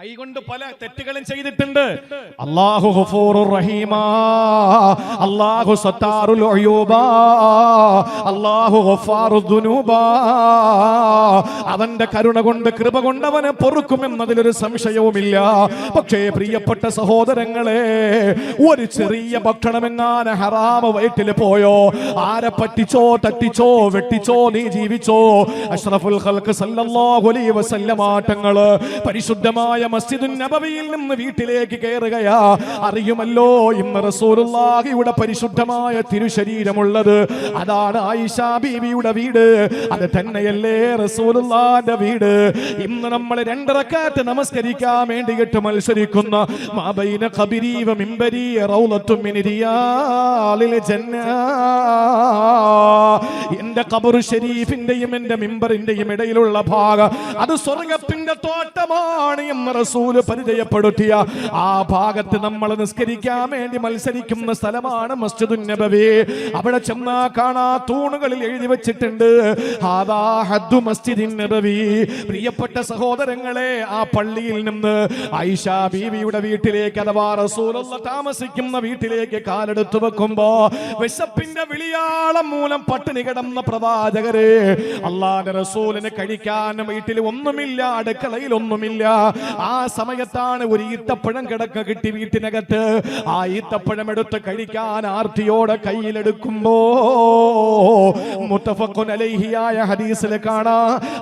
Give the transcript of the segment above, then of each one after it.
കൈകൊണ്ട് പല തെറ്റുകളും ചെയ്തിട്ടുണ്ട്. അല്ലാഹു ഗഫൂറുർ റഹീമാ, അല്ലാഹു സത്താറുൽ ഉയൂബാ, അല്ലാഹു ഗഫാറുദ് ദുനൂബാ. അവന്റെ കരുണ കൊണ്ട് കൃപ കൊണ്ട് അവനെ പൊറുക്കുമെന്നതിലൊരു സംശയവുമില്ല. പക്ഷേ പ്രിയപ്പെട്ട സഹോദരങ്ങളെ, ഒരു ചെറിയ ഭക്ഷണമെങ്ങാൻ ഹറാമ വയറ്റിൽ പോയോ, ആരെ പറ്റിച്ചോ തട്ടിച്ചോ വെട്ടിച്ചോ നീ ജീവിച്ചോ, അഷ്റഫുൽ ഖൽഖ് സല്ലല്ലാഹു അലൈഹി വസല്ലമ തങ്ങൾ പരിശുദ്ധമായ മസ്ജിദുൻ നബവിയിൽ നിന്ന് വീട്ടിലേക്ക് കയറുകയാ. അറിയുമല്ലോ ഇന്ന് റസൂലുള്ളാഹിയുടെ പരിശുദ്ധമായ തിരുശരീരമുള്ളത്, അതാണ് ആയിഷ ബീവിയുടെ വീട്. അത് തന്നെയല്ലേ റസൂലുള്ളാഹിന്റെ വീട്. ഇന്ന് നമ്മൾ 2 റക്അത്ത് നമസ്കരിക്കാൻ വേണ്ടിയിട്ട് മത്സരിക്കുന്ന മാബൈന ഖബരി വ മിംബരി റൗളത്തും മിൻ റിയാലിൽ ജന്ന. എന്റെ ഖബർ ശരീഫിന്റെയും എന്റെ മിമ്പറിന്റെയും ഇടയിലുള്ള ഭാഗം അത് സ്വർഗ്ഗത്തിന്റെ തോട്ടമാണ് എന്ന് റസൂൽ പരിചയപ്പെടുത്തിയ ആ ഭാഗത്ത് നമ്മൾ നിസ്കരിക്കാൻ വേണ്ടി മത്സരിക്കുന്ന സ്ഥലമാണ് മസ്ജിദുൻ നബവി. അവിടെ ചെന്നാ കാണാ തൂണുകളിൽ എഴുതി വെച്ചിട്ടുണ്ട് ഹാദാ ഹദ്ദു മസ്ജിദിൻ നബവി. പ്രിയപ്പെട്ട സഹോദരങ്ങളെ, ആ പള്ളിയിൽ നിന്ന് ആയിഷ ബീവിയുടെ വീട്ടിലേക്ക് അഥവാ റസൂലുള്ള താമസിക്കുന്ന വീട്ടിലേക്ക് കാലെടുത്തു വെക്കുമ്പോ വിശപ്പിന്റെ വിളിയാളം മൂലം പട്ടിണി കിടന്ന പ്രവാചകരെ, അല്ലാഹുവിന്റെ റസൂലിനെ കഴിക്കാൻ വീട്ടിൽ ഒന്നുമില്ല, അടുക്കളയിൽ ഒന്നുമില്ല. ആ സമയത്താണ് ഒരു ഈത്തപ്പഴം കിട്ടി വീട്ടിനകത്ത്. ആ ഈത്തപ്പഴം എടുത്ത് കഴിക്കാൻ ആർത്തിയോടെ കയ്യിലെടുക്കുമ്പോ മുത്തഫഖുൻ അലൈഹിയായ ഹദീസിൽ കാണാ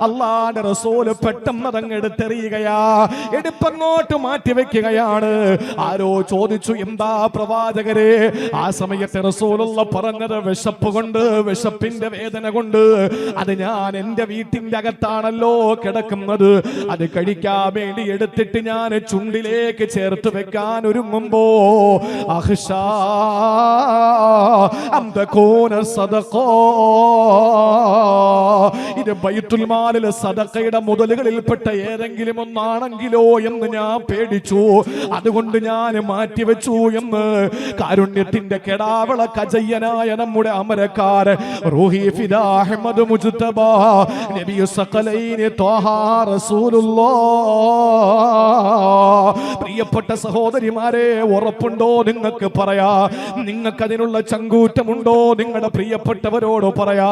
അല്ലാഹുവിന്റെ റസൂൽ പെട്ടെന്ന് അതങ്ങ് എടുത്തെറിയുകയാ, എടുപ്പങ്ങോട്ട് മാറ്റി വെക്കുകയാണ്. ആരോ ചോദിച്ചു, എന്താ പ്രവാചകരെ? ആ സമയത്ത് റസൂലുള്ള പറഞ്ഞത്, വിശപ്പ് കൊണ്ട്, വിശപ്പിന്റെ വേദന കൊണ്ട് അത് ഞാൻ എന്റെ വീട്ടിന്റെ അകത്താണല്ലോ കിടക്കുന്നത്, അത് കഴിക്കാൻ വേണ്ടി എടുത്തിട്ട് ഞാൻ ചുണ്ടിലേക്ക് ചേർത്ത് വെക്കാൻ ഒരുങ്ങുമ്പോ അഖ്ശാ അൻ തകൂന സദഖ, ഇത് ബൈത്തുൽ മാലിലെ സദഖയുടെ മുതലുകളിൽപ്പെട്ട ഏതെങ്കിലും ഒന്നാണെങ്കിലോ എന്ന് ഞാൻ പേടിച്ചു, അതുകൊണ്ട് ഞാൻ മാറ്റിവെച്ചു എന്ന് കാരുണ്യത്തിന്റെ കെടാവള കജയ്യനായ നമ്മുടെ അമരക്കാരൻ റൂഹി ഫിദാ അഹ്മദ് മുജ്തബ നബി സഖലൈനി ത്വാഹ റസൂലുള്ളാഹ്. പ്രിയപ്പെട്ട സഹോദരിമാരെ, ഉറപ്പുണ്ടോ നിങ്ങൾക്ക് പറയാ? നിങ്ങൾക്ക് അതിനുള്ള ചങ്കൂറ്റമുണ്ടോ? നിങ്ങളുടെ പ്രിയപ്പെട്ടവരോട് പറയാ.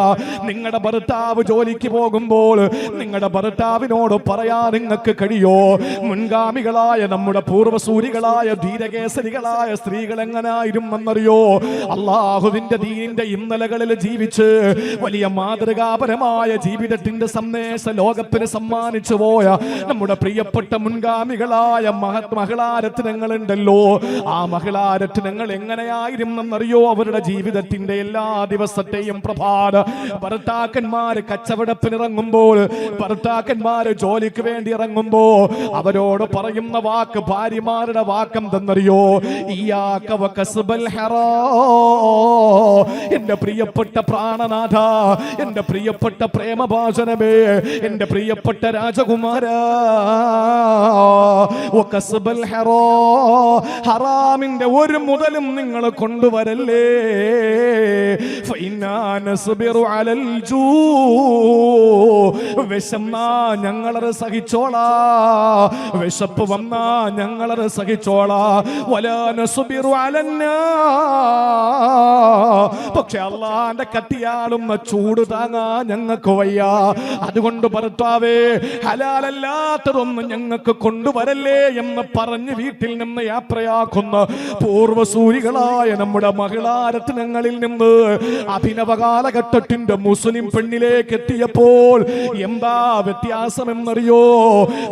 നിങ്ങളുടെ ഭർത്താവ് ജോലിക്ക് പോകുമ്പോൾ നിങ്ങളുടെ ഭർത്താവിനോട് പറയാ നിങ്ങൾക്ക് കഴിയോ? മുൻഗാമികളായ നമ്മുടെ പൂർവ്വസൂരികളായ ധീരകേസരികളായ സ്ത്രീകൾ എങ്ങനായിരുന്നെന്നറിയോ? അള്ളാഹുവിന്റെ ദീനിന്റെ ഇന്നലകളിൽ ജീവിച്ച് വലിയ മാതൃകാപരമായ ജീവിതത്തിന്റെ സന്ദേശ ലോകത്തിന് സമ്മാനിച്ചു പോയ നമ്മുടെ പ്രിയപ്പെട്ട മുൻഗാമികളായ മഹിളാരത്നങ്ങൾ ഉണ്ടല്ലോ. ആ മഹിളാരത്നങ്ങൾ എങ്ങനെയായിരുന്നെന്നറിയോ? അവരുടെ ജീവിതത്തിന്റെ എല്ലാ ദിവസത്തെയും പ്രഭാത ഭർത്താക്കന്മാര് കച്ചവടത്തിനിറങ്ങുമ്പോൾ, ഭർത്താക്കന്മാര് ജോലിക്ക് വേണ്ടി ഇറങ്ങുമ്പോ അവരോട് പറയുന്ന വാക്ക്, ഭാര്യമാരുടെ വാക്കെന്തെന്നറിയോ? ഇയ്യാക വകസ്ബൽ ഹറാം. എന്റെ പ്രിയപ്പെട്ട പ്രാണനാഥ, എന്റെ പ്രിയപ്പെട്ട പ്രേമഭാജനമേ, എന്റെ പ്രിയപ്പെട്ട രാജകുമാര, വകസ്ബൽ ഹറാം, ഹറാമിന്റെ ഒരു മുതലും നിങ്ങൾ കൊണ്ടുവരല്ലേ. ഫഇന്നാ നസ്ബിറു അലൽ ജൂ, വിശന്നാ ഞങ്ങളത് സഹിച്ചോളാ, വിശപ്പ് വന്നാ ഞങ്ങളത് സഹിച്ചോളാ. വലാ നസ്ബിറു അലന്നാ, പക്ഷെ അള്ളാന്റെ കത്തിയാളുന്ന ചൂട് താങ്ങാ ഞങ്ങൾക്ക് വയ്യ. അതുകൊണ്ട് ഭർത്താവേ, ഹലാലല്ലാത്തതൊന്നും ഞങ്ങൾക്ക് കൊണ്ടുവരല്ലേ എന്ന് പറഞ്ഞ് വീട്ടിൽ നിന്ന് യാത്രയാക്കുന്ന പൂർവ്വസൂരികളായ നമ്മുടെ മഹിളാരത്നങ്ങളിൽ നിന്ന് അഭിനവ കാലഘട്ടത്തിന്റെ മുസ്ലിം പെണ്ണിലേക്ക് എത്തിയപ്പോൾ എന്താ വ്യത്യാസമെന്നറിയോ?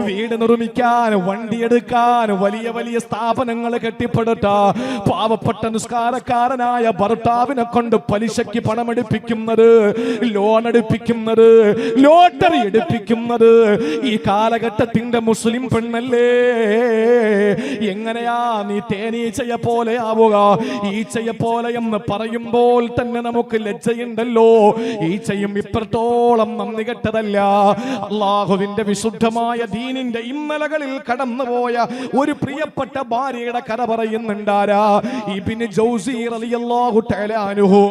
വീട് നിർമ്മിക്കാൻ, വണ്ടിയെടുക്കാൻ, വലിയ വലിയ സ്ഥാപനങ്ങൾ കെട്ടിപ്പടുത്താൻ പാവപ്പെട്ട നിസ്കാരക്കാരനായ ഭർത്താവിനെ കൊണ്ട് പലിശയ്ക്ക് പണമെടുപ്പിക്കുന്നത്, ലോൺ എടുപ്പിക്കുന്നത്, ലോട്ടറി എടുപ്പിക്കുന്നത് ഈ കാലഘട്ടത്തിന്റെ മുസ്ലിം പെണ്ണല്ലേ. എങ്ങനെയാ നീ തേനീച്ചയെ പോലെ ആവുക? ഈച്ചയെ പോലെ എന്ന് പറയുമ്പോൾ തന്നെ നമുക്ക് ലജ്ജയുണ്ടല്ലോ. ഈച്ചയും ഇപ്പത്തോളം നന്ദി കെട്ടതല്ല. അള്ളാഹുവിന്റെ വിശുദ്ധമായ ദീനിന്റെ ഇന്നലകളിൽ കടന്നുപോയ ഒരു പ്രിയപ്പെട്ട ഭാര്യയുടെ കഥ പറയുന്നുണ്ടാരാ? ഇബ്നു ജൗസി റളിയല്ലാഹു തആല അൻഹു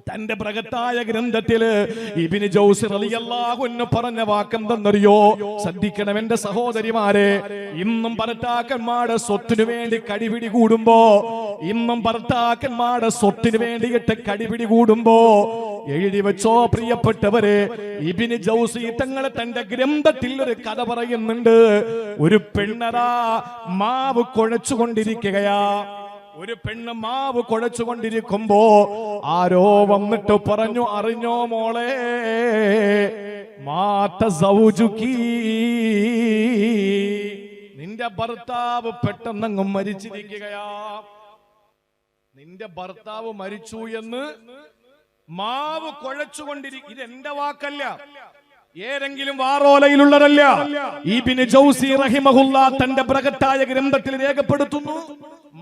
തന്റെ ബൃഹത്തായ ഗ്രന്ഥത്തില് ഇബ്നു ജൗസി റളിയല്ലാഹു അൻഹു പറഞ്ഞ വാക്കെന്തെന്നറിയോ? ശ്രദ്ധിക്കണം എന്റെ സഹോദരിമാരെ. ഇന്നും ഭർത്താക്കന്മാരുടെ സ്വത്തിനു വേണ്ടി കടിപിടി കൂടുമ്പോ, ഇന്നും ഭർത്താക്കന്മാരുടെ സ്വത്തിനു വേണ്ടിയിട്ട് കടിപിടി കൂടുമ്പോ എഴുതി വെച്ചോ പ്രിയപ്പെട്ടവരെ, ഇബ്നു ജൗസി തങ്ങൾ തന്റെ ഗ്രന്ഥത്തിൽ ഒരു കഥ പറയുന്നുണ്ട്. ഒരു പെണ്ണതാ മാവ് കുഴച്ചുകൊണ്ടിരിക്കുകയാ. ഒരു പെണ്ണ് മാവ് കുഴച്ചുകൊണ്ടിരിക്കുമ്പോ ആരോ വന്നിട്ട് പറഞ്ഞു, അറിഞ്ഞോ മോളെ, മാത സൗജുകി, നിന്റെ ഭർത്താവ് പെട്ടെന്നങ്ങ് മരിച്ചിരിക്കുകയാ. നിന്റെ ഭർത്താവ് മരിച്ചു എന്ന് മാവ് കുഴച്ചുകൊണ്ടിരിക്കും. ഇത് എന്റെ വാക്കല്ല, ഏതെങ്കിലും വാറോലയിലുള്ളതല്ല. ഇബ്നു ജൗസി റഹിമഹുല്ലാ തന്റെ ബൃഹത്തായ ഗ്രന്ഥത്തിൽ രേഖപ്പെടുത്തുന്നു.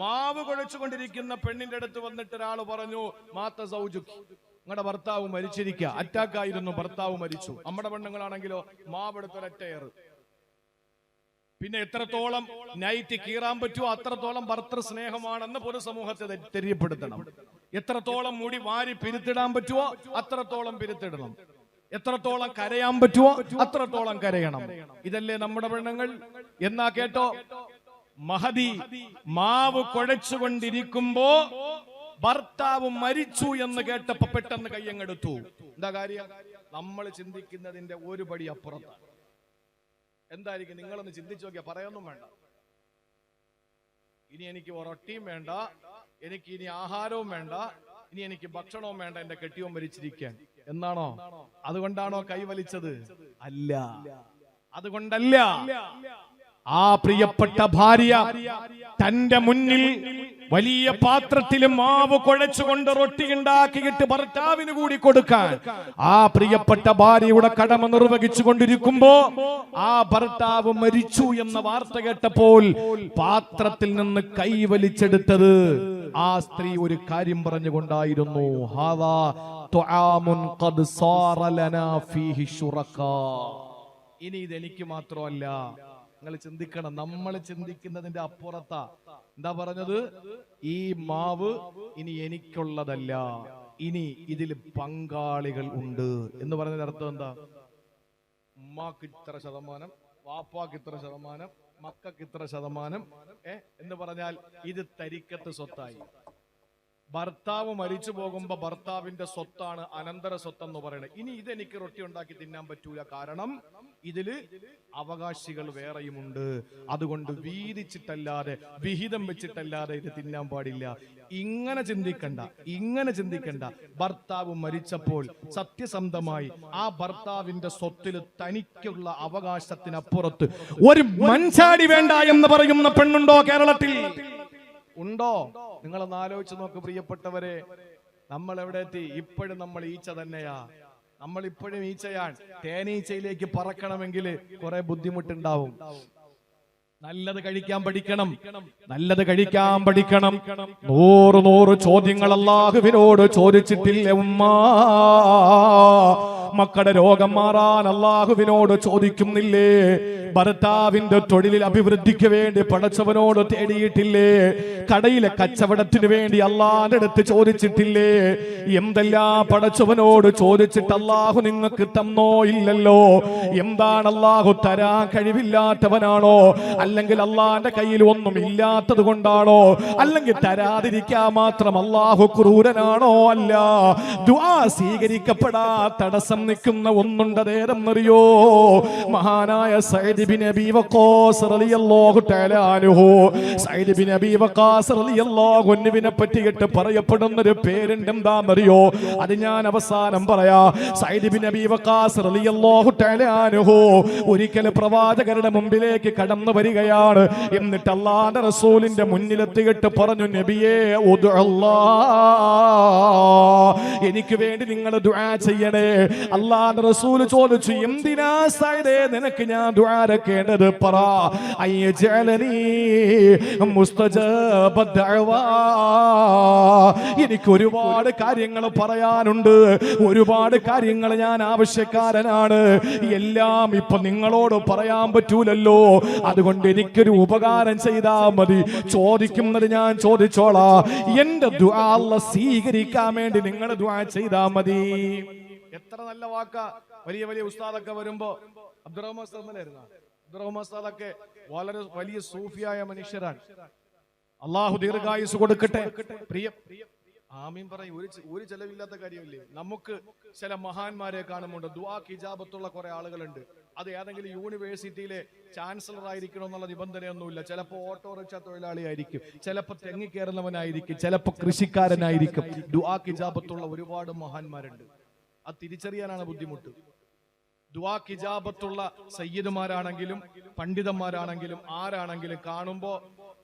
മാവ് കുഴച്ചുകൊണ്ടിരിക്കുന്ന പെണ്ണിന്റെ അടുത്ത് വന്നിട്ട് ഒരാൾ പറഞ്ഞു, മാത സൗജുകി, നിങ്ങളുടെ ഭർത്താവ് മരിച്ചിരിക്കുക, അറ്റാക്ക് ആയിരുന്നു, ഭർത്താവ് മരിച്ചു. നമ്മുടെ പെണ്ണുങ്ങളാണെങ്കിലോ മാവെടുത്തൊരറ്റയേറ്. പിന്നെ എത്രത്തോളം നൈറ്റ് കീറാൻ പറ്റുമോ അത്രത്തോളം ഭർത്തൃ സ്നേഹമാണെന്ന് പൊതുസമൂഹത്തെ തെര്യപ്പെടുത്തണം. എത്രത്തോളം മുടി വാരി പിരുത്തിടാൻ പറ്റുമോ അത്രത്തോളം പിരുത്തിടണം. എത്രത്തോളം കരയാൻ പറ്റുമോ അത്രത്തോളം കരയണം. ഇതല്ലേ നമ്മുടെ പെണ്ണുങ്ങൾ? എന്നാ കേട്ടോ, മഹദി മാവ് കുഴച്ചുകൊണ്ടിരിക്കുമ്പോ ഭർത്താവ് മരിച്ചു എന്ന് കേട്ടപ്പോ പെട്ടെന്ന് കയ്യങ്ങെടുത്തു. എന്താ കാര്യം? നമ്മൾ ചിന്തിക്കുന്നതിന്റെ ഒരു പടി അപ്പുറത്താണ്. എന്തായിരിക്കും? നിങ്ങളൊന്ന് ചിന്തിച്ചു നോക്കിയാ പറയൊന്നും വേണ്ട. ഇനി എനിക്ക് റൊട്ടിയും വേണ്ട, എനിക്ക് ഇനി ആഹാരവും വേണ്ട, ഇനി എനിക്ക് ഭക്ഷണവും വേണ്ട, എന്റെ കെട്ടിയോൻ മരിച്ചിരിക്കാൻ എന്നാണോ? അതുകൊണ്ടാണോ കൈവലിച്ചത്? അല്ല, അതുകൊണ്ടല്ല. ആ പ്രിയപ്പെട്ട ഭാര്യ തന്റെ മുന്നിൽ വലിയ പാത്രത്തിൽ മാവ് കുഴച്ചുകൊണ്ട് റൊട്ടി ഉണ്ടാക്കിയിട്ട് ഭർത്താവിന് കൂടി കൊടുക്കാൻ ആ പ്രിയപ്പെട്ട ഭാര്യയുടെ കടമ നിർവഹിച്ചു കൊണ്ടിരിക്കുമ്പോ ആ ഭർത്താവ് മരിച്ചു എന്ന വാർത്ത കേട്ടപ്പോൾ പാത്രത്തിൽ നിന്ന് കൈവലിച്ചെടുത്തത് ആ സ്ത്രീ ഒരു കാര്യം പറഞ്ഞുകൊണ്ടായിരുന്നു. ഹാദാ തുആമുൻ ഖദ് സാറ ലനാ ഫീഹി ശുറകാ. ഇനി ഇതെനിക്ക് മാത്രമല്ല, നിങ്ങൾ ചിന്തിക്കണം, നമ്മൾ ചിന്തിക്കുന്നതിന്റെ അപ്പുറത്താ. എന്താ പറഞ്ഞത്? ഈ മാവ് ഇനി എനിക്കുള്ളതല്ല, ഇനി ഇതിൽ പങ്കാളികൾ ഉണ്ട് എന്ന് പറഞ്ഞതിന്റെ അർത്ഥം എന്താ? ഉമ്മാക്ക് ഇത്ര ശതമാനം, വാപ്പാക്ക് ഇത്ര ശതമാനം, മക്കൾക്ക് ഇത്ര ശതമാനം എന്ന് പറഞ്ഞാൽ ഇത് തരിക്കത്ത് സ്വത്തായി. ഭർത്താവ് മരിച്ചു പോകുമ്പോ ഭർത്താവിന്റെ സ്വത്താണ് അനന്തര സ്വത്തെന്ന് പറയുന്നത്. ഇനി ഇതെനിക്ക് റൊട്ടി ഉണ്ടാക്കി തിന്നാൻ പറ്റൂല, കാരണം ഇതില് അവകാശികൾ വേറെയുമുണ്ട്. അതുകൊണ്ട് വീതിച്ചിട്ടല്ലാതെ വിഹിതം വെച്ചിട്ടല്ലാതെ ഇത് തിന്നാൻ പാടില്ല. ഇങ്ങനെ ചിന്തിക്കണ്ട, ഇങ്ങനെ ചിന്തിക്കണ്ട. ഭർത്താവ് മരിച്ചപ്പോൾ സത്യസന്ധമായി ആ ഭർത്താവിന്റെ സ്വത്തിൽ തനിക്കുള്ള അവകാശത്തിനപ്പുറത്ത് ഒരു മഞ്ചാടി വേണ്ട എന്ന് പറയുന്ന പെണ്ണുണ്ടോ കേരളത്തിൽ? ഉണ്ടോ? നിങ്ങളൊന്ന് ആലോചിച്ച് നോക്ക് പ്രിയപ്പെട്ടവരെ. നമ്മൾ എവിടെ എത്തി? ഇപ്പോഴും നമ്മൾ ഈച്ച തന്നെയാ. നമ്മൾ ഇപ്പോഴും ഈച്ചയാണ്. തേനീച്ചയിലേക്ക് പറക്കണമെങ്കിൽ കുറെ ബുദ്ധിമുട്ടുണ്ടാവും. നല്ലത് കഴിക്കാൻ പഠിക്കണം, നല്ലത് കഴിക്കാൻ പഠിക്കണം. 100 ചോദ്യങ്ങൾ അല്ലാഹുവിനോട് ചോദിച്ചിട്ടില്ല ഉമ്മ. മക്കളുടെ രോഗം മാറാൻ അല്ലാഹുവിനോട് ചോദിക്കുന്നില്ലേ? ഭർത്താവിന്റെ തൊഴിലിൽ അഭിവൃദ്ധിക്ക് വേണ്ടി പടച്ചവനോട് തേടിയിട്ടില്ലേ? കടയിലെ കച്ചവടത്തിന് വേണ്ടി അല്ലാഹുവിന്റെ അടുത്ത് ചോദിച്ചിട്ടില്ലേ? എന്തെല്ലാം പടച്ചവനോട് ചോദിച്ചിട്ട് അല്ലാഹു നിങ്ങൾക്ക് തന്നോ? ഇല്ലല്ലോ. എന്താണ് അല്ലാഹു തരാൻ കഴിവില്ലാത്തവനാണോ? അല്ലെങ്കിൽ അല്ലാഹുവിന്റെ കയ്യിൽ ഒന്നും ഇല്ലാത്തത് കൊണ്ടാണോ? അല്ലെങ്കിൽ തരാതിരിക്കാൻ മാത്രം അല്ലാഹു ക്രൂരനാണോ? അല്ല. ദുആ സ്വീകരിക്കപ്പെടാ തടസ്സം നിൽക്കുന്ന ഒന്നുണ്ട്. അതേതെന്നറിയോ? മഹാനായ സയ്യിദ് ഇബ്നു അബീ വഖാസ് റളിയല്ലാഹു തആല അൻഹു. സയ്യിദ് ഇബ്നു അബീ വഖാസ് റളിയല്ലാഹു അൻഹുവിനെ പറ്റിയിട്ട് പറയപ്പെടുന്ന ഒരു പേരുണ്ട്. എന്താണെന്നറിയോ? അത് ഞാൻ അവസാനം പറയാ. സയ്യിദ് ഇബ്നു അബീ വഖാസ് റളിയല്ലാഹു തആല അൻഹു ഒരിക്കൽ പ്രവാചകരുടെ മുമ്പിലേക്ക് കടന്നു വരികയാണ്. എന്നിട്ട് അല്ലാഹുവിന്റെ റസൂലിന്റെ മുന്നിലെത്തിയിട്ട് പറഞ്ഞു, നബിയേ ഉദ്ഉ അല്ലാഹ്, എനിക്ക് വേണ്ടി നിങ്ങൾ ദുആ ചെയ്യണേ. അല്ലാഹുവിന്റെ റസൂൽ ചോദിച്ചു, എന്തിനാ സൈദേ നിനക്ക് ഞാൻ ദുആരക്കേണ്ടത്? പറ. അയ്യജഅലനി മുസ്തജാബ ദഅവാ. എനിക്ക് ഒരുപാട് കാര്യങ്ങൾ പറയാനുണ്ട്, ഒരുപാട് കാര്യങ്ങൾ ഞാൻ ആവശ്യക്കാരനാണ്. എല്ലാം ഇപ്പൊ നിങ്ങളോട് പറയാൻ പറ്റൂലല്ലോ. അതുകൊണ്ട് എനിക്കൊരു ഉപകാരം ചെയ്താ മതി. ചോദിക്കുന്നത് ഞാൻ ചോദിച്ചോളാ. എന്റെ ദുആ അല്ലാഹ് സ്വീകരിക്കാൻ വേണ്ടി നിങ്ങൾ ദുആ ചെയ്താ മതി. എത്ര നല്ല വാക്കാ. വലിയ വലിയ ഉസ്താദൊക്കെ വരുമ്പോ അബ്ദുറഹ്മാൻ ഉസ്താദൊക്കെ വളരെ വലിയ സൂഫിയായ മനുഷ്യരാണ്. അള്ളാഹു ദീർഘായുസ് കൊടുക്കട്ടെ. പ്രിയ ആമീൻ പറയും. ഒരു ചെലവില്ലാത്ത കാര്യമില്ലേ. നമുക്ക് ചില മഹാന്മാരെ കാണുന്നുണ്ട്, ദുആക്ക് ഇജാബത്തുള്ള കുറെ ആളുകളുണ്ട്. അത് ഏതെങ്കിലും യൂണിവേഴ്സിറ്റിയിലെ ചാൻസലർ ആയിരിക്കണം എന്നുള്ള നിബന്ധനയൊന്നുമില്ല. ചിലപ്പോൾ ഓട്ടോറിക്ഷ തൊഴിലാളി ആയിരിക്കും, ചിലപ്പോൾ തെങ്ങിക്കയറുന്നവനായിരിക്കും, ചിലപ്പോൾ കൃഷിക്കാരനായിരിക്കും. ദുആക്ക് ഇജാബത്തുള്ള ഒരുപാട് മഹാന്മാരുണ്ട്. അത് തിരിച്ചറിയാനാണ് ബുദ്ധിമുട്ട്. ദുആക്ക് ഇജാബത്തുള്ള സയ്യിദുമാരാണെങ്കിലും പണ്ഡിതന്മാരാണെങ്കിലും ആരാണെങ്കിലും കാണുമ്പോ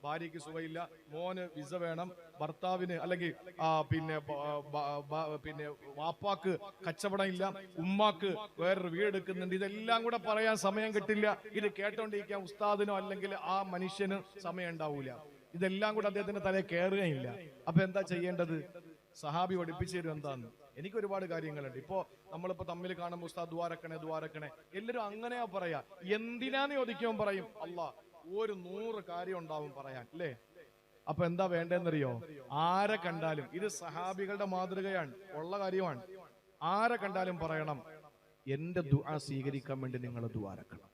ഭാര്യയ്ക്ക് സുഖമില്ല, മോന് വിസ വേണം, ഭർത്താവിന് അല്ലെങ്കിൽ പിന്നെ വാപ്പാക്ക് കച്ചവടം ഇല്ല, ഉമ്മാക്ക് വേറൊരു വീടെടുക്കുന്നുണ്ട്, ഇതെല്ലാം കൂടെ പറയാൻ സമയം കിട്ടില്ല. ഇത് കേട്ടോണ്ടിരിക്കാൻ ഉസ്താദിനോ അല്ലെങ്കിൽ ആ മനുഷ്യന് സമയം ഉണ്ടാവൂല. ഇതെല്ലാം കൂടെ അദ്ദേഹത്തിന്റെ തലയിൽ കയറുകയില്ല. അപ്പൊ എന്താ ചെയ്യേണ്ടത്? സഹാബി പഠിപ്പിച്ചു തരും എന്താന്ന്. എനിക്ക് ഒരുപാട് കാര്യങ്ങളുണ്ട്. ഇപ്പോ നമ്മളിപ്പോ തമ്മിൽ കാണുമ്പോൾ ഉസ്താദ് ദ്വാരക്കണേ എല്ലാരും അങ്ങനെയാ പറയാ. എന്തിനാന്ന് ചോദിക്കുമ്പോൾ പറയും അല്ലാഹ് ഒരു 100 കാര്യം ഉണ്ടാവും പറയാൻ, അല്ലേ? അപ്പൊ എന്താ വേണ്ടെന്നറിയോ? ആരെ കണ്ടാലും, ഇത് സഹാബികളുടെ മാതൃകയാണ്, ഉള്ള കാര്യമാണ്. ആരെ കണ്ടാലും പറയണം, എന്റെ ദുആ സ്വീകരിക്കാൻ വേണ്ടി നിങ്ങൾ ദ്വാരക്കണം.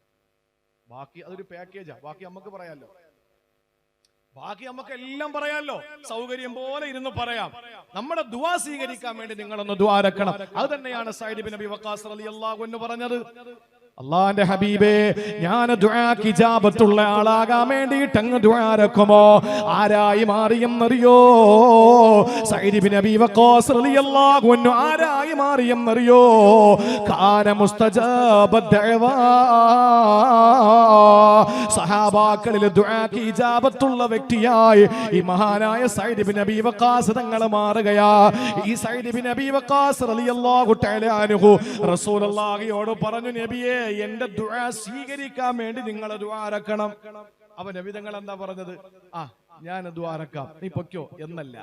ബാക്കി അതൊരു പാക്കേജാ. ബാക്കി നമുക്ക് പറയാലോ, ബാക്കി നമുക്ക് എല്ലാം പറയാലോ, സൗകര്യം പോലെ ഇരുന്ന് പറയാം. നമ്മുടെ ദുആ സ്വീകരിക്കാൻ വേണ്ടി നിങ്ങളൊന്ന് ദ്വാരക്കണം. അത് തന്നെയാണ് സഅദ് ഇബ്നു അബി വഖാസ് റളിയല്ലാഹു അൻഹു പറഞ്ഞത്. അള്ളാന്റെ ഹബീബേ, ഞാൻ ദുആക്ക് ഇജാബത്തുള്ള ആളാകാൻ വേണ്ടിയിട്ട് അങ്ങ് ദുആരക്കുമോ? ആരായി മാറിയെന്നറിയോ? സഅദ് ഇബ്നു അബി വഖാസ് റളിയല്ലാഹു അൻഹു ആരായി മാറിയെന്നറിയോ? കാന മുസ്തജാബ ദഅവാ. സഹാബാക്കളിൽ ദുആക്ക് ഇജാബത്തുള്ള വ്യക്തിയായി ഈ മഹാനായ സഅദ് ഇബ്നു അബി വഖാസ് തങ്ങൾ മാറുകയാ. ഈ സഅദ് ഇബ്നു അബി വഖാസ് റളിയല്ലാഹു തആല അൻഹു റസൂലുള്ളാഹിയോട് പറഞ്ഞു, നബിയേ, എന്റെ ദുആ സ്വീകരിക്കാൻ വേണ്ടി നിങ്ങൾ ദുആരക്കണം. അപ്പൊ നബി തങ്ങൾ എന്താ പറഞ്ഞത്? ഞാൻ ദുആരക്കാം, നീ പൊയ്ക്കോ എന്നല്ല.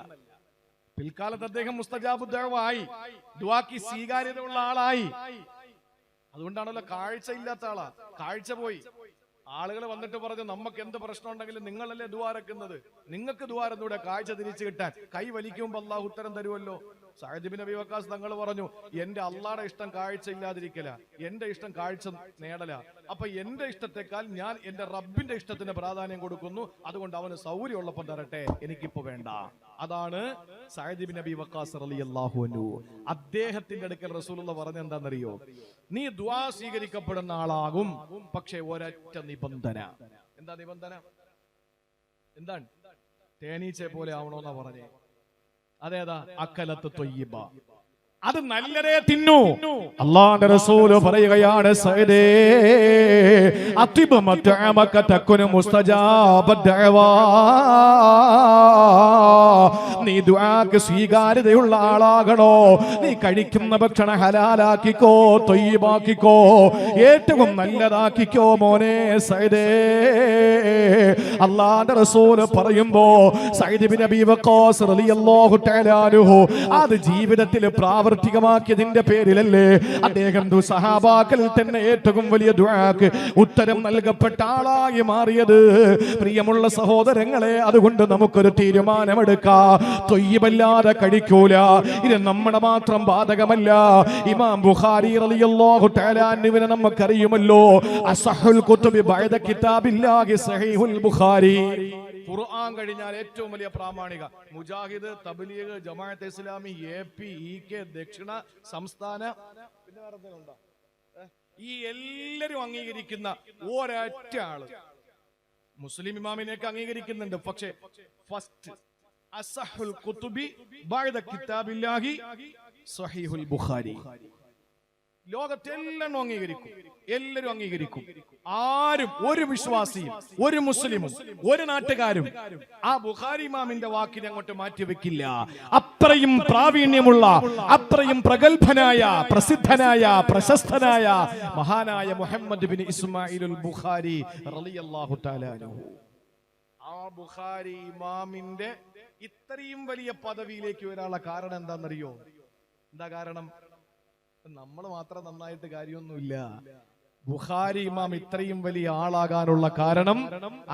പിൽക്കാലത്ത് അദ്ദേഹം മുസ്തജാബു ദഅവായി, ദുആക്ക് സ്വീകാര്യതയുള്ള ആളായി. അതുകൊണ്ടാണല്ലോ കാഴ്ച ഇല്ലാത്ത ആളാ, കാഴ്ച പോയി. ആളുകൾ വന്നിട്ട് പറഞ്ഞു, നമുക്ക് എന്ത് പ്രശ്നം ഉണ്ടെങ്കിലും നിങ്ങളല്ലേ ദുആരക്കുന്നത്, നിങ്ങൾക്ക് ദുആരന്നൂടെ കാഴ്ച തിരിച്ചു കിട്ടാൻ. കൈ വലിക്കുമ്പോൾ അല്ലാഹു ഉത്തരം തരുമല്ലോ. സഅദ് ഇബ്നു അബി വഖാസ് തങ്ങൾ പറഞ്ഞു, എന്റെ അള്ളാഹുടെ ഇഷ്ടം കാഴ്ച ഇല്ലാതിരിക്കല, എന്റെ ഇഷ്ടം കാഴ്ച നേടല. അപ്പൊ എന്റെ ഇഷ്ടത്തെക്കാൾ ഞാൻ എന്റെ റബ്ബിന്റെ ഇഷ്ടത്തിന് പ്രാധാന്യം കൊടുക്കുന്നു. അതുകൊണ്ട് അവന് സൗകര്യം ഉള്ളപ്പോൾ തരട്ടെ, എനിക്കിപ്പോ വേണ്ട. അതാണ് സഅദ് ഇബ്നു അബി വഖാസ് റളിയല്ലാഹു അൻഹു. അദ്ദേഹത്തിന്റെ അടുക്കൽ റസൂലുള്ളാഹി പറഞ്ഞത് എന്താണെന്നറിയോ? നീ ദുആ സ്വീകരിക്കപ്പെടുന്ന ആളാകും, പക്ഷെ ഒരൊറ്റ നിബന്ധന. എന്താ നിബന്ധന? എന്താണ്? തേനീച്ചയെ പോലെ ആവണോന്നാ പറഞ്ഞേ. അതേതാ? അക്കലത്ത് ത്വയ്യിബ, അത് നല്ലതേ തിന്നു. അല്ലാഹുവിന്റെ റസൂല് പറയുകയാണ്, സഅദേ അത്യിബ് മത്അമക തകുനു മുസ്തജാബ ദഅവാ. നീ ദുആക്ക് സ്വീകാര്യതയുള്ള ആളാകണോ? നീ കഴിക്കുന്ന ഭക്ഷണം ഹലാലാക്കിക്കോ, ത്വയ്യിബാക്കിക്കോ, ഏറ്റവും നല്ലതാക്കിക്കോ മോനെ സഅദേ. അല്ലാഹുവിന്റെ റസൂല് പറയുമ്പോ സഅദ് ഇബ്നു അബി വഖാസ് റളിയല്ലാഹു തആല അൻഹു അത് ജീവിതത്തിൽ പ്രാവർത്തികമാക്കിയതിന്റെ പേരിലല്ലേ അദ്ദേഹം സഹാബാക്കളിൽ തന്നെ ഏറ്റവും വലിയ ദുആക്ക് ഉത്തരം നൽകപ്പെട്ട ആളായി മാറിയത്. പ്രിയമുള്ള സഹോദരങ്ങളെ, അതുകൊണ്ട് നമുക്കൊരു തീരുമാനമെടുക്കാം. ത്വയ്യിബല്ലാതെ കഴിക്കൂല. ഇത് നമ്മുടെ മാത്രം ബാധകമല്ല. ഇമാം ബുഖാരി റളിയല്ലാഹു തആല അൻഹുവിനെ നമുക്കറിയുമല്ലോ. അസ്ഹഹുൽ കുതുബി ബഅദ കിതാബില്ലാഹി സഹീഹുൽ ബുഖാരി. ഖുർആൻ കഴിഞ്ഞാൽ ഏറ്റവും വലിയ പ്രാമാണിക മുജാഹിദ്, തബ്ലീഗ്, ജമാഅത്ത് ഇസ്ലാമി, AP, EK, ദക്ഷിണ സംസ്ഥാന, പിന്നെ വേറെ എന്തെങ്കിലും ഉണ്ടോ? ഈ എല്ലാരും അംഗീകരിക്കുന്ന ഒരൊറ്റ ആള് മുസ്ലിം ഇമാമിനെയൊക്കെ അംഗീകരിക്കുന്നുണ്ട്. പക്ഷെ ഫസ്റ്റ് അസ്ഹഹുൽ കുതുബി ബഅദ കിതാബില്ലാഹി സഹീഹുൽ ബുഖാരി. ലോകത്തെല്ലാം അംഗീകരിക്കും, എല്ലാവരും അംഗീകരിക്കും. ആരും, ഒരു വിശ്വാസിയും ഒരു മുസ്ലിമും ഒരു നാട്ടുകാരും ആ ബുഖാരി ഇമാമിന്റെ വാക്കിനെ അങ്ങോട്ട് മാറ്റിവെക്കില്ല. അത്രയും പ്രാവീണ്യമുള്ള, അത്രയും പ്രഗത്ഭനായ, പ്രസിദ്ധനായ, പ്രശസ്തനായ മഹാനായ മുഹമ്മദ് ബിൻ ഇസ്മായിലുൽ ബുഖാരി റളിയല്ലാഹു തആല അൻഹു. ആ ബുഖാരി ഇമാമിന്റെ ഇത്രയും വലിയ പദവിയിലേക്ക് വരാനുള്ള കാരണം എന്താണെന്നറിയോ? എന്താ കാരണം? നമ്മൾ മാത്രം നന്നായിട്ട് കാര്യമൊന്നുമില്ല. ബുഖാരി ഇമാം ഇത്രയും വലിയ ആളാകാനുള്ള കാരണം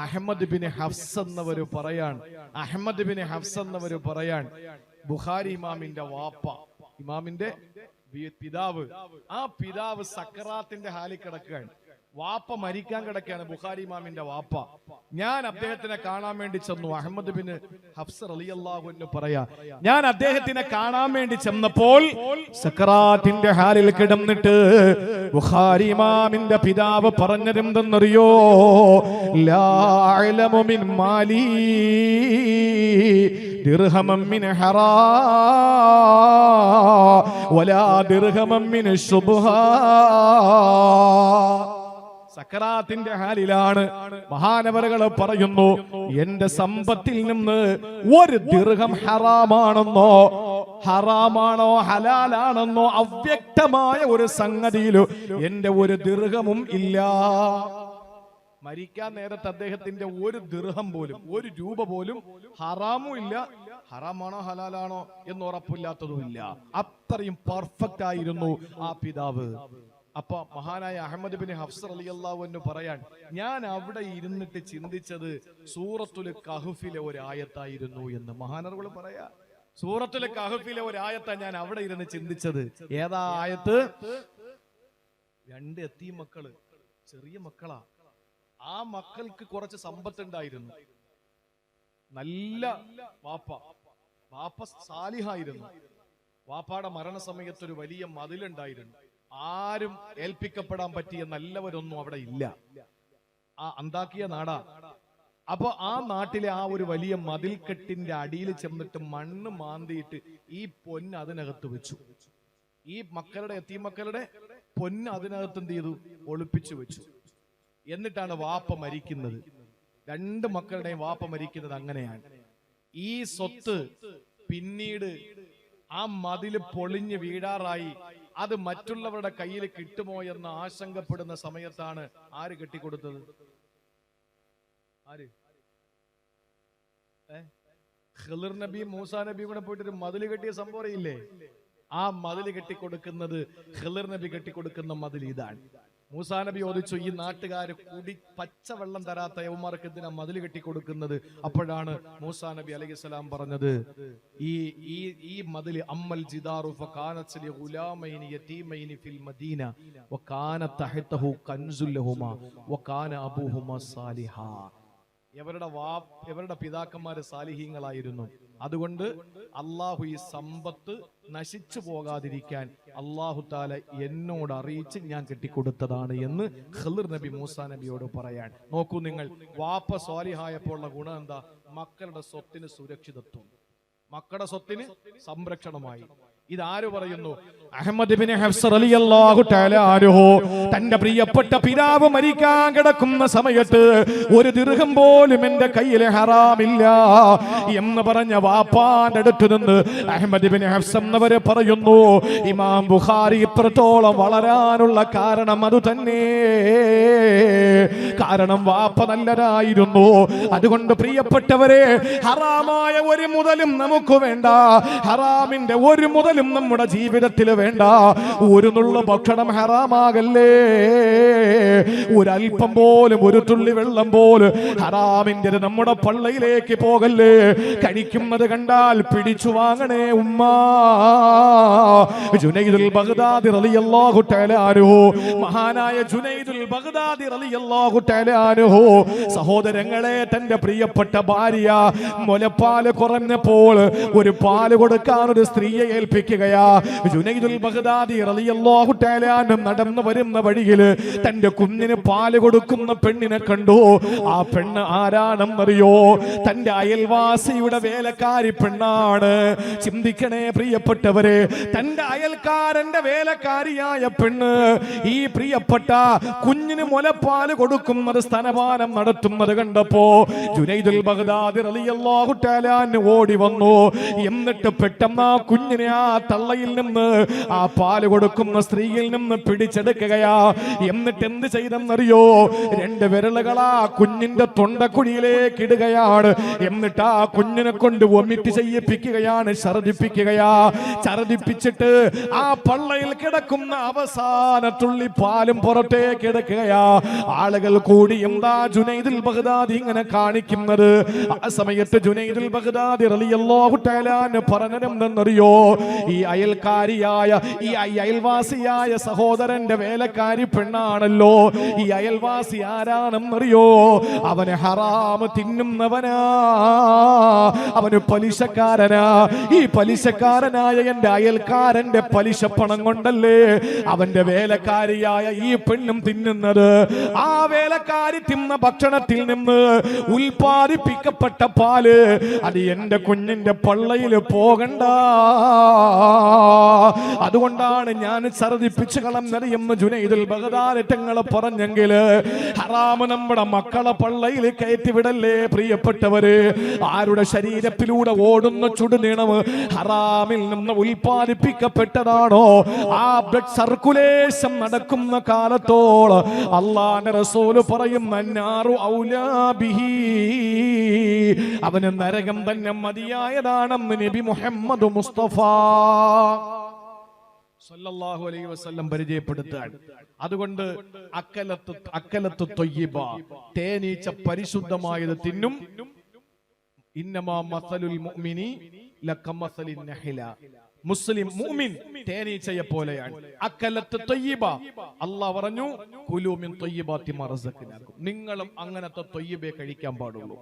അഹ്മദ് ബിൻ ഹഫ്സ് എന്നവര് പറയാൻ, അഹ്മദ് ബിൻ ഹഫ്സ് എന്നവര് പറയാൻ ബുഖാരി ഇമാമിന്റെ വാപ്പ, ഇമാമിന്റെ പിതാവ്, ആ പിതാവ് സക്കറാത്തിന്റെ ഹാലിൽ കിടക്കുകയാണ്. വാപ്പ മരിക്കാൻ കിടക്കുകയാണ്, ബുഖാരി ഇമാമിന്റെ വാപ്പ. ഞാൻ അദ്ദേഹത്തിനെ കാണാൻ വേണ്ടി ചെന്നു. അഹ്മദ് ബിൻ ഹഫ്സ് റളിയല്ലാഹു അൻഹു പറയാ, ഞാൻ അദ്ദേഹത്തിനെ കാണാൻ വേണ്ടി ചെന്നപ്പോൾ സക്കറാത്തിന്റെ ഹാലിൽ കിടന്നിട്ട് ബുഖാരി ഇമാമിന്റെ പിതാവ് പറഞ്ഞതെന്തെന്നറിയോ? ലാ അഅലമു മിൻ മാലി ദിർഹമൻ മിൻ ഹറാ വലാ ദിർഹമൻ മിൻ ശുബ്ഹാ. സക്കറാത്തിന്റെ ഹാലിലാണ്. മഹാനവറുകൾ പറയുന്നു, എന്റെ സമ്പത്തിൽ നിന്ന് ഒരു ദിർഹം ഹറാമാണെന്നോ ഹറാമാണോ ഹലാലാണെന്നോ അവ്യക്തമായ ഒരു സംഗതിയിലും എന്റെ ഒരു ദിർഹമും ഇല്ല. മരിക്കാൻ നേരത്തെ അദ്ദേഹത്തിന്റെ ഒരു ദിർഹം പോലും, ഒരു രൂപ പോലും ഹറാമും ഇല്ല, ഹറാമാണോ ഹലാലാണോ എന്ന് ഉറപ്പില്ലാത്തതുമില്ല. അത്രയും പെർഫെക്റ്റ് ആയിരുന്നു ആ പിതാവ്. അപ്പൊ മഹാനായ അഹ്മദ് ബിൻ ഹഫ്സ് റളിയല്ലാഹു അൻഹു പറയാൻ, ഞാൻ അവിടെ ഇരുന്നിട്ട് ചിന്തിച്ചത് സൂറത്തുൽ കഹ്ഫിലെ ഒരു ആയത്തായിരുന്നു എന്ന് മഹാനവറുകൾ പറയാ. സൂറത്തുൽ കഹ്ഫിലെ ഒരു ആയത്താ ഞാൻ അവിടെ ഇരുന്ന് ചിന്തിച്ചത്. ഏതാ ആയത്ത്? 2 യതീം മക്കള്, ചെറിയ മക്കളാ. ആ മക്കൾക്ക് കുറച്ച് സമ്പത്ത് ഉണ്ടായിരുന്നു. നല്ല വാപ്പ സാലിഹായിരുന്നു. വാപ്പാടെ മരണസമയത്ത് ഒരു വലിയ മതിലുണ്ടായിരുന്നു. ആരും ഏൽപ്പിക്കപ്പെടാൻ പറ്റിയ നല്ലവരൊന്നും അവിടെ ഇല്ല. ആ അന്താക്കിയ നാടാ. അപ്പൊ ആ നാട്ടിലെ ആ ഒരു വലിയ മതിൽക്കെട്ടിന്റെ അടിയിൽ ചെന്നിട്ട് മണ്ണ് മാന്തിയിട്ട് ഈ പൊന്ന് അതിനകത്ത് വെച്ചു. ഈ മക്കളുടെ, എത്തീമക്കളുടെ പൊന്ന് അതിനകത്ത് എന്ത് ചെയ്തു? ഒളിപ്പിച്ചു വെച്ചു. എന്നിട്ടാണ് വാപ്പ മരിക്കുന്നത്. 2 മക്കളുടെയും വാപ്പ മരിക്കുന്നത് അങ്ങനെയാണ്. ഈ സ്വത്ത് പിന്നീട് ആ മതില് പൊളിഞ്ഞ് വീഴാറായി. അത് മറ്റുള്ളവരുടെ കയ്യിൽ കിട്ടുമോ എന്ന് ആശങ്കപ്പെടുന്ന സമയത്താണ് ആര് കെട്ടിക്കൊടുത്തത്? ആര്? ഖിളിർ നബി മൂസാ നബി കൂടെ പോയിട്ട് ഒരു മതില് കെട്ടിയ സംഭവം അറിയില്ലേ? ആ മതില് കെട്ടിക്കൊടുക്കുന്നത്, ഖിളിർ നബി കെട്ടിക്കൊടുക്കുന്ന മതിൽ ഇതാണ്. മൂസാ നബി ചോദിച്ചു, ഈ നാട്ടുകാര് കുടി പച്ചവെള്ളം തരാത്ത യവന്മാർക്ക് എന്തിനാ മതിൽ കെട്ടിക്കൊടുക്കുന്നത്? അപ്പോഴാണ് മൂസാ നബി അലൈഹിസ്സലാം പറഞ്ഞത്, ഈ മതില് അമ്മൽ ജിദാറു ഫകാനത് ലിഗുലാമൈനി യതീമൈനി ഫിൽ മദീന വകാന തഹതഹു കൻസുൽ ലഹുമാ വകാന അബൂഹുമാ സാലിഹാ. ഇവരുടെ പിതാക്കന്മാര് സാലിഹീങ്ങളായിരുന്നു. അതുകൊണ്ട് അള്ളാഹു ഈ സമ്പത്ത് നശിച്ചു പോകാതിരിക്കാൻ അള്ളാഹു താല എന്നോട് അറിയിച്ച് ഞാൻ കെട്ടിക്കൊടുത്തതാണ് എന്ന് ഖിളിർ നബി മൂസാ നബിയോട് പറയാൻ. നോക്കൂ നിങ്ങൾ, വാപ്പ സ്വാലിഹായപ്പോൾ ഉള്ള ഗുണം എന്താ? മക്കളുടെ സ്വത്തിന് സുരക്ഷിതത്വം, മക്കളുടെ സ്വത്തിന് സംരക്ഷണമായി. ഇതാര് പറയുന്നു? അഹ്മദ് ബിൻ ഹഫ്സ് റളിയല്ലാഹു തആല അൻഹു തന്റെ പ്രിയപ്പെട്ട പിതാവ് മരിക്കാൻ കിടക്കുന്ന സമയത്ത് ഒരു ദിർഹം പോലും എന്റെ കയ്യിൽ ഹറാമില്ല എന്ന് പറഞ്ഞ വാപ്പാന്റെ അടുത്ത് നിന്ന് അഹ്മദ് ബിൻ ഹഫ്സ് എന്നവരെ പറയുന്നു, ഇമാം ബുഖാരി ഇത്രത്തോളം വളരാനുള്ള കാരണം അത് തന്നെ. കാരണം വാപ്പ നല്ലതായിരുന്നു. അതുകൊണ്ട് പ്രിയപ്പെട്ടവരെ, ഹറാമായ ഒരു മുതലും നമുക്ക് വേണ്ട, ഹറാമിന്റെ ഒരു മുതലും നമ്മുടെ ജീവിതത്തിൽ വേണ്ട. ഒരു നുള്ള ഭക്ഷണം ഹറാമാകല്ലേ, ഒരൽപ്പം പോലും, ഒരു തുള്ളി വെള്ളം പോലും ഹറാമിന്റെ നമ്മുടെ പള്ളയിലേക്ക് പോകല്ലേ. കഴിക്കുന്നത് കണ്ടാൽ പിടിച്ചു വാങ്ങണേ ഉമ്മ. ജുനൈദുൽ ബഗ്ദാദി റളിയല്ലാഹു തആല അൻഹു, മഹാനായ ജുനൈദുൽ ബഗ്ദാദി റളിയല്ലാഹു തആല അൻഹു, സഹോദരങ്ങളെ, തന്റെ പ്രിയപ്പെട്ട ഭാര്യ മുലപ്പാല് കുറഞ്ഞപ്പോൾ ഒരു പാല് കൊടുക്കാൻ ഒരു സ്ത്രീയെ ഏൽപ്പിക്കും. എത്തിക്കുകയാ. ജുനൈദുൽ ബഗ്ദാദി റളിയല്ലാഹു തആല നടന്നു വരുന്ന വഴിയിൽ തന്റെ കുഞ്ഞിന് പാല് കൊടുക്കുന്ന പെണ്ണിനെ കണ്ടു. ആ പെണ്ണ് ആരാണെന്നറിയോ? തന്റെ അയൽവാസിയുടെ വേലക്കാരി പെണ്ണാണ്. ചിന്തിക്കണേ പ്രിയപ്പെട്ടവരെ, തന്റെ അയൽക്കാരന്റെ വേലക്കാരിയായ പെണ്ണ് ഈ പ്രിയപ്പെട്ട കുഞ്ഞിന് മുലപ്പാല് കൊടുക്കുന്നത്, സ്തനപാനം നടത്തുന്നത് കണ്ടപ്പോ ജുനൈദുൽ ബഗ്ദാദി റളിയല്ലാഹു തആല ഓടി വന്നു. എന്നിട്ട് പെട്ടെന്ന് ആ കുഞ്ഞിനെ ആ തള്ളയിൽ നിന്ന്, ആ പാല് കൊടുക്കുന്ന സ്ത്രീയിൽ നിന്ന് പിടിച്ചെടുക്കുകയാ. എന്നിട്ട് എന്ത് ചെയ്തെന്നറിയോ? 2 വിരലുകളാ കുഞ്ഞിന്റെ തൊണ്ടക്കുഴിയിലേക്ക് ഇടുകയാണ്. എന്നിട്ട് ആ കുഞ്ഞിനെ കൊണ്ട് വൊമിറ്റ് ചെയ്യിപ്പിക്കുകയാണ്, ഛർദിപ്പിക്കുകയാ. ഛർദിപ്പിച്ചിട്ട് ആ പള്ളയിൽ കിടക്കുന്ന അവസാന തുള്ളി പാലും പുറത്തേക്ക് എടുക്കുകയാ. ആളുകൾ കൂടി എന്താ ജുനൈദുൽ ബഗ്ദാദി ഇങ്ങനെ കാണിക്കുന്നത്? ആ സമയത്ത് ജുനൈദുൽ ബഗ്ദാദി റളിയല്ലാഹു തആല പറഞ്ഞതെന്തെന്നറിയോ? ഈ അയൽക്കാരിയായ, ഈ അയൽവാസിയായ സഹോദരന്റെ വേലക്കാരി പെണ്ണാണല്ലോ. ഈ അയൽവാസി ആരാണെന്നറിയോ? അവന് ഹറാം തിന്നുന്നവനാ, അവന് പലിശക്കാരനാ. ഈ പലിശക്കാരനായ എന്റെ അയൽക്കാരന്റെ പലിശ പണം കൊണ്ടല്ലേ അവന്റെ വേലക്കാരിയായ ഈ പെണ്ണും തിന്നുന്നത്. ആ വേലക്കാരി തിന്ന ഭക്ഷണത്തിൽ നിന്ന് ഉൽപ്പാദിപ്പിക്കപ്പെട്ട പാല് അത് എന്റെ കുഞ്ഞിന്റെ പള്ളയിൽ പോകണ്ട. അതുകൊണ്ടാണ് ഞാൻ ഛർദിപ്പിച്ചു കളഞ്ഞത് എന്ന് ജുനൈദുൽ ബഗ്ദാദി തങ്ങളെ പറഞ്ഞെങ്കിൽ ഹറാമ് നമ്മുടെ മക്കളെ പള്ളയിൽ കയറ്റിവിടല്ലേ പ്രിയപ്പെട്ടവര്. ആരുടെ ശരീരത്തിലൂടെ ഓടുന്ന ചുടുനീളം ഹറാമിൽ നിന്ന് ഉൽപ്പാദിപ്പിക്കപ്പെട്ടതാണോ, ആ ബ്ലഡ് സർക്കുലേഷൻ നടക്കുന്ന കാലത്തോളം അല്ലാഹുവിന്റെ റസൂല് പറയും അന്നാറു ഔലാ ബിഹി, അവന് നരകം തന്നെ മതിയായതാണെന്ന് നബി മുഹമ്മദ് മുസ്തഫ സല്ലല്ലാഹു അലൈഹി വസല്ലം പരിചയപ്പെടുത്താൻ. അതുകൊണ്ട് അക്കലത്ത് ത്വയ്യിബ, തേനീച്ച പരിശുദ്ധമായത് തിന്നും. ഇന്നമാ മസലുൽ മുഅ്മിനി ലകമസലിൻ നഹ്ല, മുസ്ലിം മുഅ്മിൻ തേനീച്ചയെ പോലെയാണ്. അക്കലത്ത് ത്വയ്യിബ, അല്ലാഹ് പറഞ്ഞു കുലൂ മിൻ ത്വയ്യിബാതി മാ റസഖനാകും. നിങ്ങളും അങ്ങനത്തെ ത്വയ്യിബേ കഴിക്കാൻ പാടുള്ളൂ,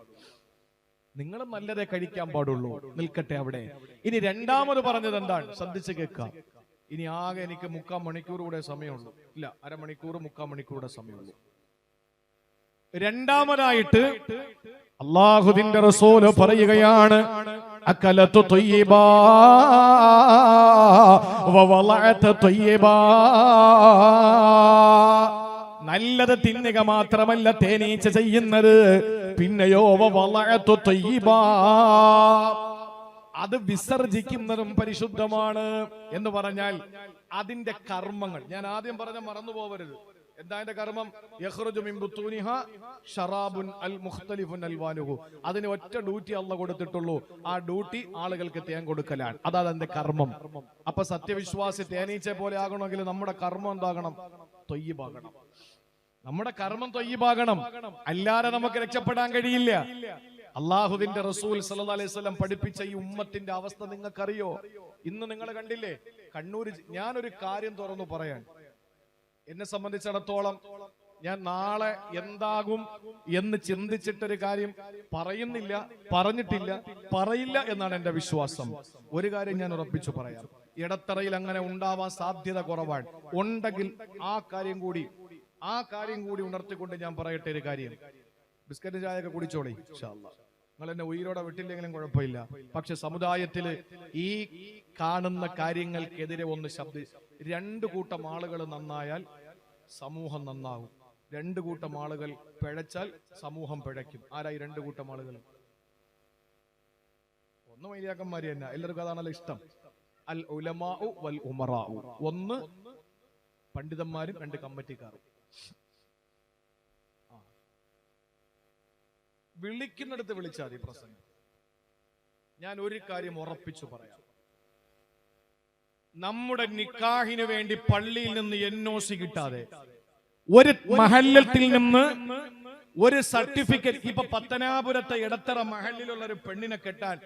നിങ്ങളും നല്ലതേ കഴിക്കാൻ പാടുള്ളൂ. നിൽക്കട്ടെ അവിടെ. ഇനി രണ്ടാമത് പറഞ്ഞത് എന്താണ്? ശ്രദ്ധിച്ച് കേൾക്കാം. ഇനി ആകെ എനിക്ക് 3/4 മണിക്കൂർ കൂടെ സമയമുള്ളൂ. ഇല്ല, അരമണിക്കൂർ 3/4 മണിക്കൂറുടെ സമയമുള്ളൂ. രണ്ടാമതായിട്ട് അല്ലാഹുവിന്റെ റസൂല് പറയുകയാണ് അക്കലത്തു ത്വയ്യിബാ വവളഅത ത്വയ്യിബാ. നല്ലത് തിന്നുക മാത്രമല്ല തേനീച്ച ചെയ്യുന്നത്, പിന്നെയോ വവളഅതു ത്വയ്യിബാ, അത് വിസർജിക്കുന്നതും പരിശുദ്ധമാണ്. എന്ന് പറഞ്ഞാൽ അതിന്റെ കർമ്മങ്ങൾ, ഞാൻ ആദ്യം പറഞ്ഞ മറന്നു പോവരുത്. എന്താ അതിന്റെ കർമ്മം? യഖ്റുജു മിൻ ബുത്തൂനിഹാ ശറാബുൻ അൽ മുഖ്തലിഫുൻ അൽവാനുഹു. അതിന് ഒറ്റ ഡ്യൂട്ടി അല്ലാഹ് കൊടുത്തിട്ടുള്ളൂ. ആ ഡ്യൂട്ടി ആളുകൾക്ക് തേൻ കൊടുക്കലാണ്. അതാണ് അതിന്റെ കർമ്മം. അപ്പൊ സത്യവിശ്വാസി തേനീച്ച പോലെ ആകണമെങ്കിൽ നമ്മുടെ കർമ്മം എന്താകണം? ത്വയ്യിബാകണം. നമ്മുടെ കർമ്മം ത്വയ്യിബാകണം, അല്ലാതെ നമുക്ക് രക്ഷപ്പെടാൻ കഴിയില്ല. അള്ളാഹുവിന്റെ റസൂൽ സല്ലല്ലാഹു അലൈഹി വസല്ലം പഠിപ്പിച്ച ഈ ഉമ്മത്തിന്റെ അവസ്ഥ നിങ്ങൾക്കറിയോ? ഇന്ന് നിങ്ങൾ കണ്ടില്ലേ കണ്ണൂര്. ഞാനൊരു കാര്യം തുറന്നു പറയാൻ, എന്നെ സംബന്ധിച്ചിടത്തോളം ഞാൻ നാളെ എന്താകും എന്ന് ചിന്തിച്ചിട്ടൊരു കാര്യം പറയുന്നില്ല, പറഞ്ഞിട്ടില്ല, പറയില്ല എന്നാണ് എന്റെ വിശ്വാസം. ഒരു കാര്യം ഞാൻ ഉറപ്പിച്ചു പറയാം, ഇടത്തറയിൽ അങ്ങനെ ഉണ്ടാവാൻ സാധ്യത കുറവാണ്. ഉണ്ടെങ്കിൽ ആ കാര്യം കൂടി ഉണർത്തിക്കൊണ്ട് ഞാൻ പറയട്ടെ ഒരു കാര്യം. ബിസ്ക്കറ്റ് ചായയൊക്കെ കുടിച്ചോളി ഇൻഷാ അല്ലാഹ്. നിങ്ങൾ എന്നെ ഉയിരോടെ വിട്ടില്ലെങ്കിലും കുഴപ്പമില്ല. പക്ഷെ സമുദായത്തില് ഈ കാണുന്ന കാര്യങ്ങൾക്കെതിരെ ഒന്ന് രണ്ട് കൂട്ടം ആളുകൾ നന്നായാൽ സമൂഹം നന്നാകും. രണ്ട് കൂട്ടം ആളുകൾ പിഴച്ചാൽ സമൂഹം പിഴയ്ക്കും. ആരായി 2 കൂട്ടം ആളുകൾ? ഒന്ന് മൈലിയാക്കന്മാര് തന്നെ, എല്ലാവർക്കും അതാണല്ലോ ഇഷ്ടം. അൽ ഉലമാഉ വൽ ഉമറാഉ. ഒന്ന് പണ്ഡിതന്മാരും 2 കമ്മിറ്റിക്കാരും. വിളിക്കുന്നിടത്ത് വിളിച്ചാൽ മതി പ്രസംഗം. ഞാൻ ഒരു കാര്യം ഉറപ്പിച്ചു പറയാം, നമ്മുടെ നിക്കാഹിന് വേണ്ടി പള്ളിയിൽ നിന്ന് NOC കിട്ടാതെ, ഒരു മഹല്ലത്തിൽ നിന്ന് ഒരു സർട്ടിഫിക്കറ്റ്, ഇപ്പൊ പത്തനാപുരത്തെ ഇടത്തറ മഹല്ലിലുള്ള ഒരു പെണ്ണിനെ കെട്ടാൻ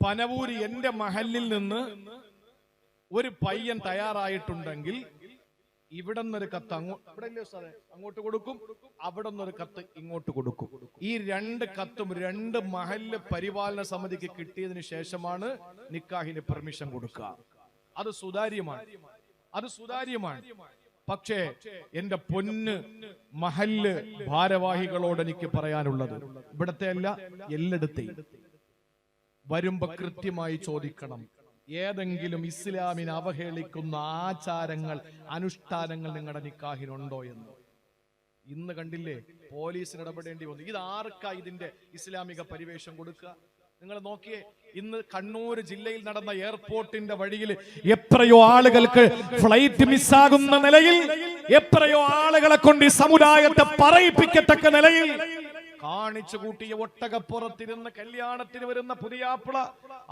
പനവൂര് എന്റെ മഹല്ലിൽ നിന്ന് ഒരു പയ്യൻ തയ്യാറായിട്ടുണ്ടെങ്കിൽ ഇവിടെ നിന്നൊരു കത്ത് അങ്ങോട്ട് കൊടുക്കും, അവിടെ നിന്നൊരു കത്ത് ഇങ്ങോട്ട് കൊടുക്കും. ഈ 2 കത്തും 2 മഹല്ല് പരിപാലന സമിതിക്ക് കിട്ടിയതിനു ശേഷമാണ് നിക്കാഹിന് പെർമിഷൻ കൊടുക്കുക. അത് സുതാര്യമാണ്. പക്ഷേ എന്റെ പൊന്ന് മഹല്ല് ഭാരവാഹികളോട് എനിക്ക് പറയാനുള്ളത്, ഇവിടത്തെ അല്ല എല്ലായിടത്തെയും വരുമ്പോ കൃത്യമായി ചോദിക്കണം, ഏതെങ്കിലും ഇസ്ലാമിനെ അവഹേളിക്കുന്ന ആചാരങ്ങൾ അനുഷ്ഠാനങ്ങൾ നിങ്ങളുടെ നിക്കാഹിനുണ്ടോ എന്ന്. ഇന്ന് കണ്ടില്ലേ പോലീസിന് ഇടപെടേണ്ടി വന്നു. ഇത് ആർക്കാ ഇതിന്റെ ഇസ്ലാമിക പരിവേഷം കൊടുക്കുക? നിങ്ങൾ നോക്കിയേ, ഇന്ന് കണ്ണൂർ ജില്ലയിൽ നടന്ന എയർപോർട്ടിന്റെ വഴിയിൽ എത്രയോ ആളുകൾക്ക് ഫ്ലൈറ്റ് മിസ്സാകുന്ന നിലയിൽ, എത്രയോ ആളുകളെ കൊണ്ട് ഈ സമുദായത്തെ പറയിപ്പിക്കത്തക്ക നിലയിൽ കാണിച്ചു കൂട്ടിയ ഒട്ടകപ്പുറത്തിരുന്ന് കല്യാണത്തിന് വരുന്ന പുതിയാപ്പിള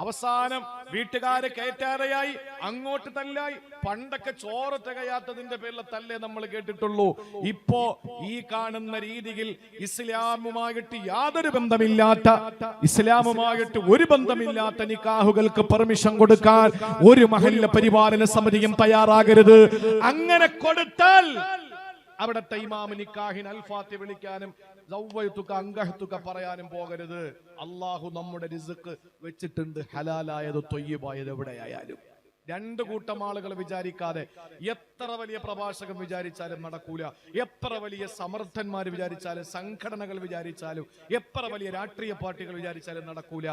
അവസാനം വീട്ടുകാരെ കയറ്റാതെയായി അങ്ങോട്ട് തല്ലായി. പണ്ടൊക്കെ ചോറ് തികയാത്തതിന്റെ പേരിൽ തല്ലേ നമ്മൾ കേട്ടിട്ടുള്ളൂ. ഇപ്പോ ഈ കാണുന്ന രീതിയിൽ ഇസ്ലാമുമായിട്ട് യാതൊരു ബന്ധമില്ലാത്ത, ഇസ്ലാമുമായിട്ട് ഒരു ബന്ധമില്ലാത്ത നിക്കാഹുകൾക്ക് പെർമിഷൻ കൊടുക്കാൻ ഒരു മഹല്ല പരിപാലന സമിതിയും തയ്യാറാകരുത്. അങ്ങനെ കൊടുത്താൽ അവിടത്തെ ഇമാം നിക്കാഹിന് അൽഫാത്തി വിളിക്കാനും അങ്കഹത്തുക പറയാനും പോകരുത്. അള്ളാഹു നമ്മുടെ റിസ്ക് വെച്ചിട്ടുണ്ട്, ഹലാലായത് തൊയ്യിബായത് എവിടെയായാലും. രണ്ടു കൂട്ടം ആളുകൾ വിചാരിക്കാതെ എത്ര വലിയ പ്രഭാഷകൻ വിചാരിച്ചാലും നടക്കൂല, എത്ര വലിയ സമർത്ഥന്മാർ വിചാരിച്ചാലും, സംഘടനകൾ വിചാരിച്ചാലും, എത്ര വലിയ രാഷ്ട്രീയ പാർട്ടികൾ വിചാരിച്ചാലും നടക്കൂല.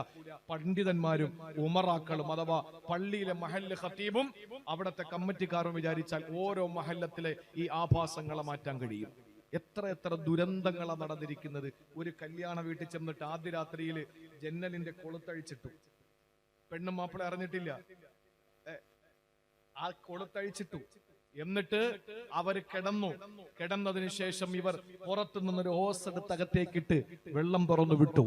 പണ്ഡിതന്മാരും ഉമറാക്കളും അഥവാ പള്ളിയിലെ മഹല്ല് ഖത്തീബും അവിടത്തെ കമ്മിറ്റിക്കാരും വിചാരിച്ചാൽ ഓരോ മഹല്ലത്തിലെ ഈ ആഭാസങ്ങളെ മാറ്റാൻ കഴിയും. എത്ര ദുരന്തങ്ങളാണ് നടന്നിരിക്കുന്നത്. ഒരു കല്യാണ വീട്ടിൽ ചെന്നിട്ട് ആദ്യ രാത്രിയിൽ ജന്നലിന്റെ കൊളുത്തഴിച്ചിട്ടു, പെണ്ണും മാപ്പിള അറിഞ്ഞിട്ടില്ല, ആ കൊളുത്തഴിച്ചിട്ടു. എന്നിട്ട് അവർ കിടന്നതിന് ശേഷം ഇവർ പുറത്തു നിന്നൊരു ഹോസ് എടുത്ത് അകത്തേക്കിട്ട് വെള്ളം തുറന്നു വിട്ടു.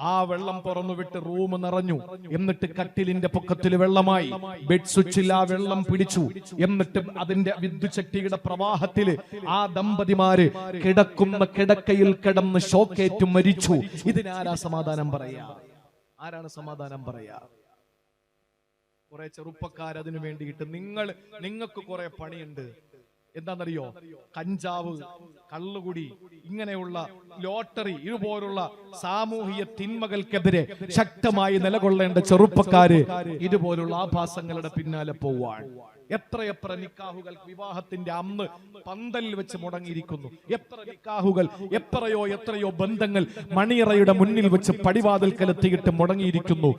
ആ വെള്ളം തുറന്നു വിട്ട് റൂം നിറഞ്ഞു. എന്നിട്ട് കട്ടിലിന്റെ പൊക്കത്തിൽ വെള്ളമായി, ബെഡ് സ്വിച്ചിൽ ആ വെള്ളം പിടിച്ചു. എന്നിട്ട് അതിന്റെ വിദ്യുച്ഛക്തിയുടെ പ്രവാഹത്തില് ആ ദമ്പതിമാര് കിടക്കുന്ന കിടക്കയിൽ കിടന്ന് ഷോക്കേറ്റ് മരിച്ചു. ഇതിനാരാ സമാധാനം പറയാ? ആരാണ് സമാധാനം പറയാ? കുറെ ചെറുപ്പക്കാർ അതിനു വേണ്ടിയിട്ട് നിങ്ങൾക്ക് കുറെ പണിയുണ്ട്. എന്താണെന്നറിയോ? കഞ്ചാവ്, കള്ളുകുടി, ഇങ്ങനെയുള്ള ലോട്ടറി, ഇതുപോലുള്ള സാമൂഹിക തിന്മകൾക്കെതിരെ ശക്തമായി നിലകൊള്ളേണ്ട ചെറുപ്പക്കാര് ഇതുപോലുള്ള ആഭാസങ്ങളുടെ പിന്നാലെ പോവാൻ. എത്ര നിക്കാഹുകൾ വിവാഹത്തിന്റെ അന്ന് പന്തലിൽ വെച്ച് മുടങ്ങിയിരിക്കുന്നു. എത്ര നിക്കാഹുകൾ, എത്രയോ ബന്ധങ്ങൾ മണിയറയുടെ മുന്നിൽ വെച്ച് പടിവാതിൽക്കലെത്തിയിട്ട് മുടങ്ങിയിരിക്കുന്നു.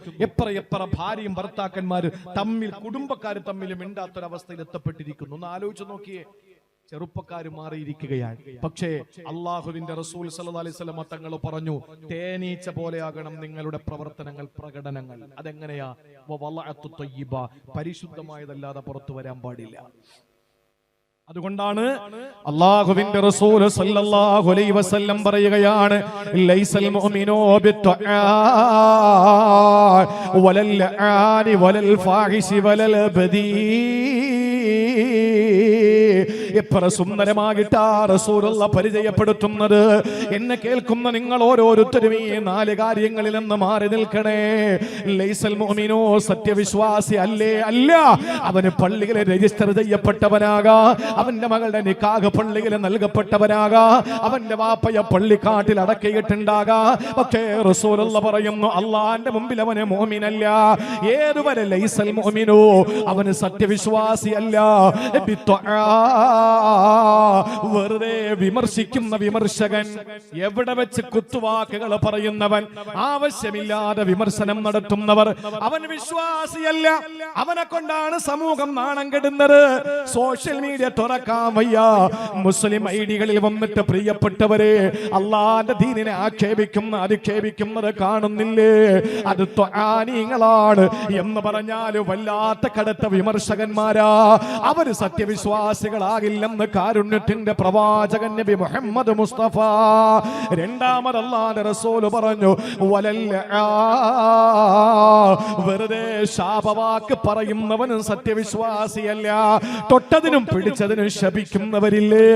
എത്ര ഭാര്യയും ഭർത്താക്കന്മാര് തമ്മിൽ, കുടുംബക്കാർ തമ്മിൽ മിണ്ടാത്തൊരവസ്ഥയിൽ എത്തപ്പെട്ടിരിക്കുന്നു. ഒന്ന് ആലോചിച്ച് നോക്കിയേ. ചെറുപ്പക്കാര് മാറിയിരിക്കുകയാണ്. പക്ഷേ അള്ളാഹുവിന്റെ റസൂൽ സല്ലല്ലാഹു അലൈഹി വസല്ലം തങ്ങൾ പറഞ്ഞു, തേനീച്ച പോലെയാകണം നിങ്ങളുടെ പ്രവർത്തനങ്ങൾ, പ്രകടനങ്ങൾ. അതെങ്ങനെയാ? വവളഅത്തു ത്വയ്യിബ, പരിശുദ്ധമായതല്ലാതെ പുറത്തു വരാൻ പാടില്ല. അതുകൊണ്ടാണ് അല്ലാഹുവിന്റെ റസൂൽ സല്ലല്ലാഹു അലൈഹി വസല്ലം പറയുകയാണ്, ലൈസൽ മുഅ്മിനു ബിത്ത്വആ വലൽ ആനി വലൽ ഫാഹിശി വലൽ ബദീ. എത്ര സുന്ദരമായിട്ടാ റസൂലുള്ള പരിചയപ്പെടുത്തുന്നത്. എന്നെ കേൾക്കുന്ന നിങ്ങൾ ഓരോരുത്തരും ഈ 4 കാര്യങ്ങളിൽ നിന്ന് മാറി നിൽക്കണേ. ലൈസൽ മുഅ്മിനു, സത്യവിശ്വാസി അല്ലേ അല്ല. അവന് പള്ളിയിൽ രജിസ്റ്റർ ചെയ്യപ്പെട്ടവനാകാ, അവന്റെ മകളുടെ നിക്കാഹ് പള്ളിയിൽ നൽകപ്പെട്ടവനാകാ, അവന്റെ വാപ്പയെ പള്ളിക്കാട്ടിൽ അടക്കിയിട്ടുണ്ടാകാ. പക്ഷേ റസൂലുള്ള പറയുന്നു, അള്ളാന്റെ മുമ്പിൽ അവന് മുഅ്മിനല്ല. ഏതുവരെ ലൈസൽ മുഅ്മിനു, അവന് സത്യവിശ്വാസി അല്ല. വെറുതെ വിമർശിക്കുന്ന വിമർശകൻ, എവിടെ വെച്ച് കുത്തുവാക്കുകൾ പറയുന്നവൻ, ആവശ്യമില്ലാതെ വിമർശനം നടത്തുന്നവർ, അവൻ വിശ്വാസിയല്ല. അവനെ കൊണ്ടാണ് സമൂഹം നാണം കെടുന്നത്. സോഷ്യൽ മീഡിയ തുറക്കാൻ വയ്യ. മുസ്ലിം ഐഡികളിൽ വന്നിട്ട് പ്രിയപ്പെട്ടവരെ അള്ളാന്റെ ദീനിനെ അധിക്ഷേപിക്കുന്നത് കാണുന്നില്ലേ? അത് ത്വആനീങ്ങളാണ് എന്ന് പറഞ്ഞാൽ വല്ലാത്ത കടുത്ത വിമർശകന്മാരാ. അവര് സത്യവിശ്വാസികളാകില്ലെന്ന് കാരുണ്യത്തിന്റെ പ്രവാചകൻ നബി മുഹമ്മദ് മുസ്തഫ. രണ്ടാമത് അല്ലാഹുവിന്റെ റസൂൽ പറഞ്ഞു, വെറുതെ ശാപവാക്ക് പറയുന്നവനും സത്യവിശ്വാസിയല്ല. തൊട്ടതിനും പിടിച്ചതിനും ശപിക്കുന്നവരില്ലേ,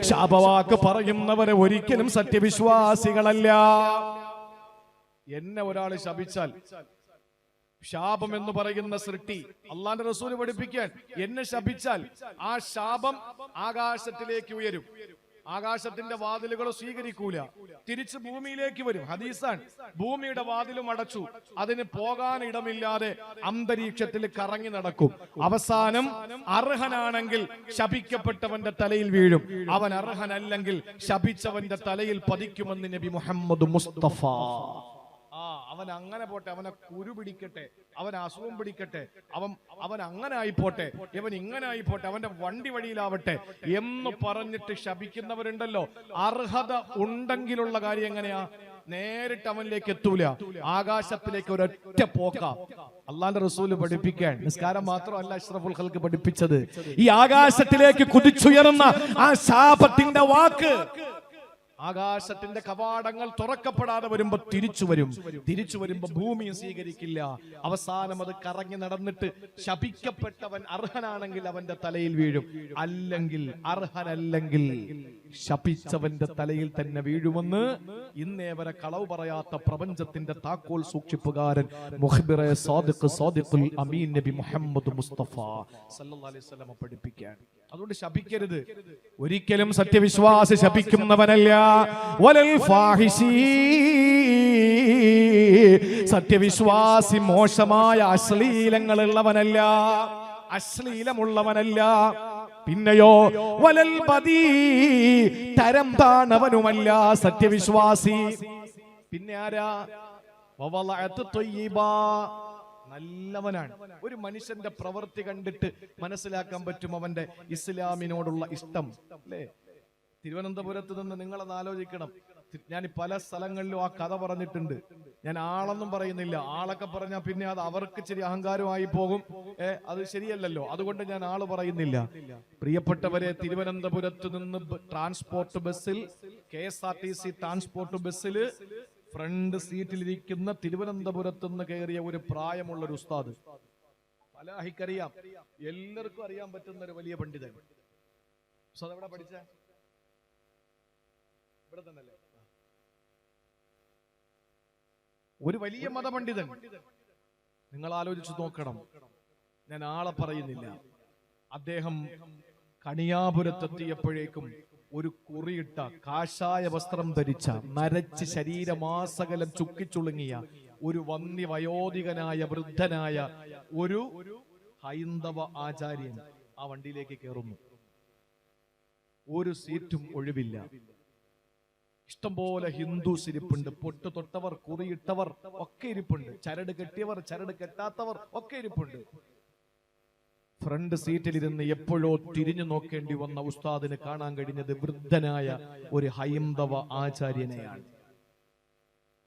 ശാപവാക്ക് പറയുന്നവരെ ഒരിക്കലും സത്യവിശ്വാസികളല്ല. എന്നെ ഒരാൾ ശപിച്ചാൽ, ശാപം എന്ന് പറയുന്ന സൃഷ്ടി അള്ളാന്റെ റസൂല് പഠിപ്പിക്കാൻ, എന്നെ ശപിച്ചാൽ ആ ശാപം ആകാശത്തിലേക്ക് ഉയരും. ആകാശത്തിന്റെ വാതിലുകൾ സ്വീകരിക്കൂല, തിരിച്ച് ഭൂമിയിലേക്ക് വരും. ഹദീസാൻ. ഭൂമിയുടെ വാതിലും അടച്ചു, അതിന് പോകാൻ ഇടമില്ലാതെ അന്തരീക്ഷത്തിൽ കറങ്ങി നടക്കും. അവസാനം അർഹനാണെങ്കിൽ ശപിക്കപ്പെട്ടവന്റെ തലയിൽ വീഴും, അവൻ അർഹനല്ലെങ്കിൽ ശപിച്ചവന്റെ തലയിൽ പതിക്കുമെന്ന് നബി മുഹമ്മദ് മുസ്തഫ. അവൻ അങ്ങനെ പോട്ടെ, അവനെ കുരു പിടിക്കട്ടെ, അവൻ അസുഖം പിടിക്കട്ടെ, അവൻ അങ്ങനെ ആയിപ്പോട്ടെ, ഇവൻ ഇങ്ങനെ ആയിപ്പോട്ടെ, അവന്റെ വണ്ടി വഴിയിലാവട്ടെ എന്ന് പറഞ്ഞിട്ട് ശപിക്കുന്നവരുണ്ടല്ലോ. അർഹത ഉണ്ടെങ്കിലുള്ള കാര്യം എങ്ങനെയാ? നേരിട്ട് അവനിലേക്ക് എത്തൂല, ആകാശത്തിലേക്ക് ഒരൊറ്റ പോക്ക. അള്ളാന്റെ റസൂല് പഠിപ്പിക്കാൻ, നിസ്കാരം മാത്രമല്ല അഷ്റഫുൽ ഖൽഖ് പഠിപ്പിച്ചത്, ഈ ആകാശത്തിലേക്ക് കുതിച്ചുയർന്ന ആ ശാപത്തിന്റെ വാക്ക്, ആകാശത്തിന്റെ കവാടങ്ങൾ തുറക്കപ്പെടാതെ വരുമ്പോ തിരിച്ചു വരുമ്പോ ഭൂമിയും സ്വീകരിക്കില്ല. അവസാനം അത് കറങ്ങി നടന്നിട്ട് ശപിക്കപ്പെട്ടവൻ അർഹനാണെങ്കിൽ അവന്റെ തലയിൽ വീഴും, അല്ലെങ്കിൽ അർഹനല്ലെങ്കിൽ ശപിച്ചവന്റെ തലയിൽ തന്നെ വീഴുമെന്ന് ഇന്നേ വരെ കളവ് പറയാത്ത പ്രപഞ്ചത്തിന്റെ താക്കോൽ സൂക്ഷിപ്പുകാരൻ മുഖ്ബിറെ സാദിഖുൽ അമീൻ നബി മുഹമ്മദ് മുസ്തഫ സല്ലല്ലാഹു അലൈഹി വസല്ലം പഠിപ്പിക്കാൻ. അതുകൊണ്ട് ശപിക്കരുത്. ഒരിക്കലും സത്യവിശ്വാസി ശപിക്കുന്നവനല്ല. വലൽ ഫാഹിശി, സത്യവിശ്വാസി മോശമായ അശ്ലീലങ്ങളുള്ളവനല്ല, അശ്ലീലമുള്ളവനല്ല. പിന്നെയോ വലൽ ബദീ, തരം താണവനുമല്ല സത്യവിശ്വാസി. പിന്നെ ആരാ? വവളഅതു ത്വയ്യിബാ, നല്ലവനാണ്. ഒരു മനുഷ്യന്റെ പ്രവൃത്തി കണ്ടിട്ട് മനസ്സിലാക്കാൻ പറ്റും അവന്റെ ഇസ്ലാമിനോടുള്ള ഇഷ്ടം, അല്ലേ? തിരുവനന്തപുരത്ത് നിന്ന് നിങ്ങളത് ആലോചിക്കണം. ഞാൻ പല സ്ഥലങ്ങളിലും ആ കഥ പറഞ്ഞിട്ടുണ്ട്. ഞാൻ ആളൊന്നും പറയുന്നില്ല, ആളൊക്കെ പറഞ്ഞാൽ പിന്നെ അത് അവർക്ക് ഇച്ചിരി അഹങ്കാരമായി പോകും. അത് ശരിയല്ലല്ലോ, അതുകൊണ്ട് ഞാൻ ആള് പറയുന്നില്ല. പ്രിയപ്പെട്ടവരെ, തിരുവനന്തപുരത്ത് നിന്ന് ട്രാൻസ്പോർട്ട് ബസ്സിൽ, KSRTC ട്രാൻസ്പോർട്ട് ബസ്സിൽ ഫ്രണ്ട് സീറ്റിലിരിക്കുന്ന തിരുവനന്തപുരത്ത് നിന്ന് കയറിയ ഒരു പ്രായമുള്ള ഒരു ഉസ്താദ്, പലാഹിക്കറിയാം, എല്ലാവർക്കും അറിയാൻ പറ്റുന്ന ഒരു വലിയ പണ്ഡിതൻ. ഉസ്താദ് എവിടെ പഠിച്ച? ഇവിടെ തന്നെയല്ലേ? ഒരു വലിയ മതപണ്ഡിതൻ. നിങ്ങൾ ആലോചിച്ച് നോക്കണം, ഞാൻ ആളെ പറയുന്നില്ല. അദ്ദേഹം കണിയാപുരത്തെത്തിയപ്പോഴേക്കും ഒരു കുറിയിട്ട കാഷായ വസ്ത്രം ധരിച്ച, നരച്ച് ശരീരമാസകലം ചുക്കിച്ചുളുങ്ങിയ ഒരു വന്യവയോധികനായ വൃദ്ധനായ ഒരു ഹൈന്ദവ ആചാര്യൻ ആ വണ്ടിയിലേക്ക് കയറുന്നു. ഒരു സീറ്റും ഒഴിവില്ല. ഇഷ്ടംപോലെ ഹിന്ദുസ് ഇരിപ്പുണ്ട്, പൊട്ട് തൊട്ടവർ, കുറിയിട്ടവർ ഒക്കെ ഇരിപ്പുണ്ട്, ചരട് കെട്ടിയവർ, ചരട് കെട്ടാത്തവർ ഒക്കെ ഇരിപ്പുണ്ട്. ഫ്രണ്ട് സീറ്റിലിരുന്ന് എപ്പോഴോ തിരിഞ്ഞു നോക്കേണ്ടി വന്ന ഉസ്താദിന് കാണാൻ കഴിഞ്ഞത് വൃദ്ധനായ ഒരു ഹൈന്ദവ ആചാര്യനെയാണ്.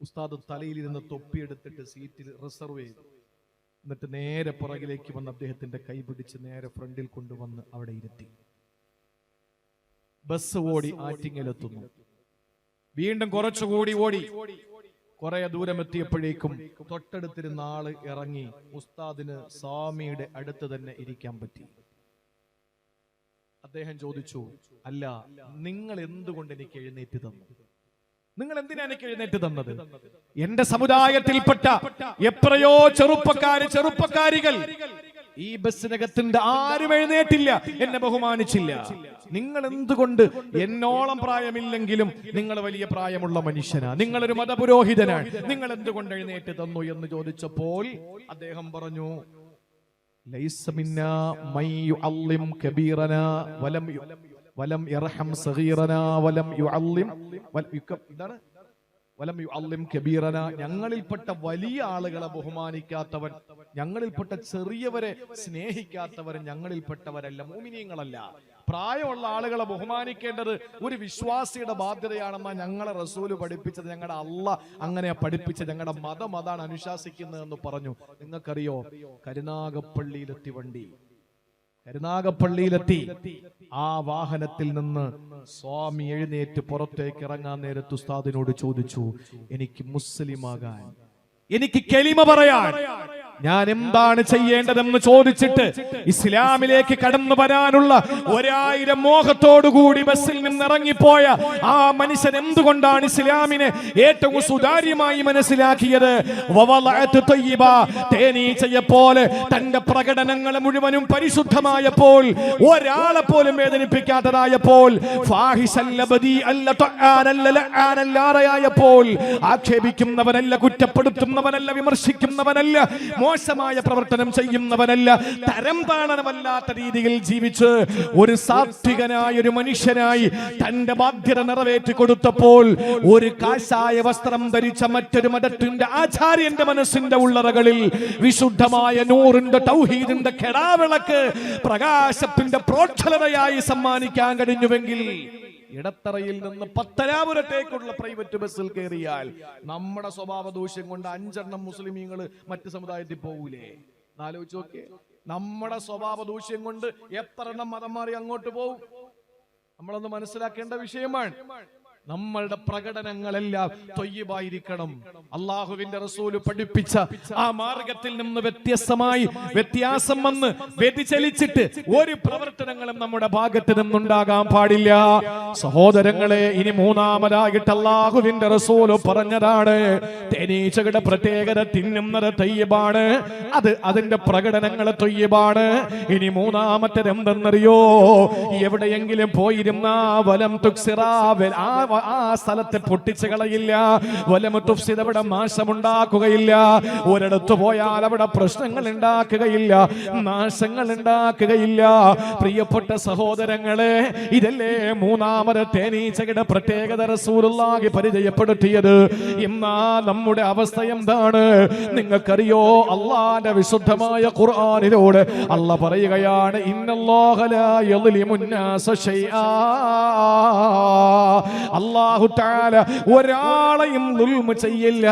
ഉസ്താദ് തലയിലിരുന്ന് തൊപ്പിയെടുത്തിട്ട് സീറ്റിൽ റിസർവ് ചെയ്തു. എന്നിട്ട് നേരെ പുറകിലേക്ക് വന്ന് അദ്ദേഹത്തിന്റെ കൈ പിടിച്ച് നേരെ ഫ്രണ്ടിൽ കൊണ്ടുവന്ന് അവിടെ ഇരുത്തി. ബസ് ഓടി ആറ്റിങ്ങലെത്തുന്നു. വീണ്ടും കുറച്ചുകൂടി ഓടി കുറെ ദൂരം എത്തിയപ്പോഴേക്കും തൊട്ടടുത്തിരുന്ന ആള് ഇറങ്ങി. ഉസ്താദിന് സ്വാമിയുടെ അടുത്ത് തന്നെ ഇരിക്കാൻ പറ്റി. അദ്ദേഹം ചോദിച്ചു, അല്ല, നിങ്ങൾ എന്തുകൊണ്ട് എനിക്ക് എഴുന്നേറ്റ് തന്നു? നിങ്ങൾ എന്തിനാ എനിക്ക് എഴുന്നേറ്റ് തന്നത്? എന്റെ സമുദായത്തിൽപ്പെട്ട എത്രയോ ചെറുപ്പക്കാരികൾ ഈ ബസ്സിനകത്തിന്റെ ആരും എഴുന്നേറ്റില്ല, എന്നെ ബഹുമാനിച്ചില്ല. നിങ്ങൾ എന്തുകൊണ്ട്, എന്നോളം പ്രായമില്ലെങ്കിലും നിങ്ങൾ വലിയ പ്രായമുള്ള മനുഷ്യനാ, നിങ്ങളൊരു മതപുരോഹിതനാണ്, നിങ്ങൾ എന്തുകൊണ്ട് എഴുന്നേറ്റ് തന്നു എന്ന് ചോദിച്ചപ്പോൾ അദ്ദേഹം പറഞ്ഞു, ലൈസ മിന്നാ മൻ യുഅല്ലിം കബീറനാ വലം യർഹം സഗീറനാ വലം യുഅല്ലിം വലം യുഅല്ലിം കബീറനാ, ഞങ്ങളിൽപ്പെട്ട വലിയ ആളുകളെ ബഹുമാനിക്കാത്തവൻ, ഞങ്ങളിൽപ്പെട്ട ചെറിയവരെ സ്നേഹിക്കാത്തവൻ ഞങ്ങളിൽപ്പെട്ടവരല്ല, മുഅ്മിനീങ്ങളല്ല. പ്രായമുള്ള ആളുകളെ ബഹുമാനിക്കേണ്ടത് ഒരു വിശ്വാസിയുടെ ബാധ്യതയാണെന്നാ ഞങ്ങളെ റസൂല് പഠിപ്പിച്ചത്, ഞങ്ങളുടെ അള്ളാഹ് അങ്ങനെ പഠിപ്പിച്ചത്, ഞങ്ങളുടെ മതം അതാണ് അനുശാസിക്കുന്നതെന്ന് പറഞ്ഞു. നിങ്ങൾക്കറിയോ, കരുനാഗപ്പള്ളിയിലെത്തി വണ്ടി, കരുനാഗപ്പള്ളിയിലെത്തി. ആ വാഹനത്തിൽ നിന്ന് സ്വാമി എഴുന്നേറ്റ് പുറത്തേക്ക് ഇറങ്ങാൻ നേരത്ത് ഉസ്താദിനോട് ചോദിച്ചു, എനിക്ക് മുസ്ലിമാകാൻ, എനിക്ക് കലിമ പറയാൻ, ഞാൻ എന്താണ് ചെയ്യേണ്ടതെന്ന് ചോദിച്ചിട്ട് ഇസ്ലാമിലേക്ക് കടന്നു വരാനുള്ള 1000 മോഹത്തോടുകൂടി ബസ്സിൽ നിന്നിറങ്ങിപ്പോയ ആ മനുഷ്യൻ എന്തുകൊണ്ടാണ് ഇസ്ലാമിനെ ഏറ്റവും സുതാര്യമായി മനസ്സിലാക്കിയത്? തേനീച്ചയെ പോലെ തന്റെ പ്രകടനങ്ങൾ മുഴുവനും പരിശുദ്ധമായപ്പോൾ, ഒരാളെ പോലും വേദനിപ്പിക്കാത്തതായപ്പോൾ, ആക്ഷേപിക്കുന്നവനല്ല, കുറ്റപ്പെടുത്തുന്നവനല്ല, വിമർശിക്കുന്നവനല്ല, മോശമായ പ്രവർത്തനം ചെയ്യുന്നവനല്ല, തരം താണനമല്ലാത്ത രീതിയിൽ ജീവിച്ച് ഒരു സാത്വികനായ ഒരു മനുഷ്യനായി തന്റെ ബാധ്യത നിറവേറ്റി കൊടുത്തപ്പോൾ, ഒരു കാശായ വസ്ത്രം ധരിച്ച മറ്റൊരു മതത്തിന്റെ ആചാര്യന്റെ മനസ്സിന്റെ ഉള്ളറകളിൽ വിശുദ്ധമായ നൂറിന്റെ തൗഹീദിന്റെ കെടാവിളക്ക് പ്രകാശത്തിന്റെ പ്രോജ്വലതയായി സമ്മാനിക്കാൻ കഴിഞ്ഞുവെങ്കിൽ, ഇടത്തറയിൽ നിന്ന് പത്തനാപുരത്തേക്കുള്ള പ്രൈവറ്റ് ബസ്സിൽ കയറിയാൽ നമ്മുടെ സ്വഭാവ ദൂഷ്യം കൊണ്ട് 5 മുസ്ലിമീങ്ങൾ മറ്റു സമുദായത്തിൽ പോകൂലേ? ആലോചിച്ച് നോക്കേ. നമ്മുടെ സ്വഭാവ ദൂഷ്യം കൊണ്ട് എത്ര മതം മാറി അങ്ങോട്ട് പോകും? നമ്മളൊന്ന് മനസ്സിലാക്കേണ്ട വിഷയമാണ്. നമ്മളുടെ പ്രകടനങ്ങളെല്ലാം തൊയ്യിബായിരിക്കണം. അള്ളാഹുവിന്റെ റസൂല് പഠിപ്പിച്ച ആ മാർഗത്തിൽ നിന്ന് വ്യത്യാസം വന്ന് വ്യതിചലിച്ചിട്ട് ഒരു പ്രവർത്തനങ്ങളും നമ്മുടെ ഭാഗത്ത് നിന്നുണ്ടാകാൻ പാടില്ല. സഹോദരങ്ങളെ, ഇനി മൂന്നാമതായിട്ട് അള്ളാഹുവിന്റെ റസൂല് പറഞ്ഞതാണ്, തേനീച്ചകളുടെ പ്രത്യേകത തിന്നുന്നത് തൊയ്യിബാണ്, അതിന്റെ പ്രകടനങ്ങൾ തൊയ്യിബാണ്. ഇനി മൂന്നാമത്തേത് എന്തെന്നറിയോ? എവിടെയെങ്കിലും പോയിരുന്ന വലം തുക്സിറാ, ആ സ്ഥലത്തെ പൊട്ടിച്ചു കളയില്ല, വലമുത്തുഫ്സിദ്, അവിടെ നാശമുണ്ടാക്കുകയില്ല, ഒരിടത്ത് പോയാൽ അവിടെ പ്രശ്നങ്ങൾ ഉണ്ടാക്കുകയില്ല, നാശങ്ങൾ ഉണ്ടാക്കുകയില്ല. പ്രിയപ്പെട്ട സഹോദരങ്ങളെ, ഇതല്ലേ മൂന്നാമത് തേനീച്ചയുടെ പ്രത്യേകത റസൂലുള്ളാഹി പരിചയപ്പെടുത്തിയത്. എന്നാ നമ്മുടെ അവസ്ഥ എന്താണ് നിങ്ങൾക്കറിയോ? അള്ളാന്റെ വിശുദ്ധമായ ഖുർആനിലൂടെ അള്ളാഹ് പറയുകയാണ്, ഇന്നല്ലാഹ ലാ യളിമുന്നാസ ശൈആ. അല്ലാഹു തആല ഒരാളെയും ദുൽമ ചെയ്യില്ല,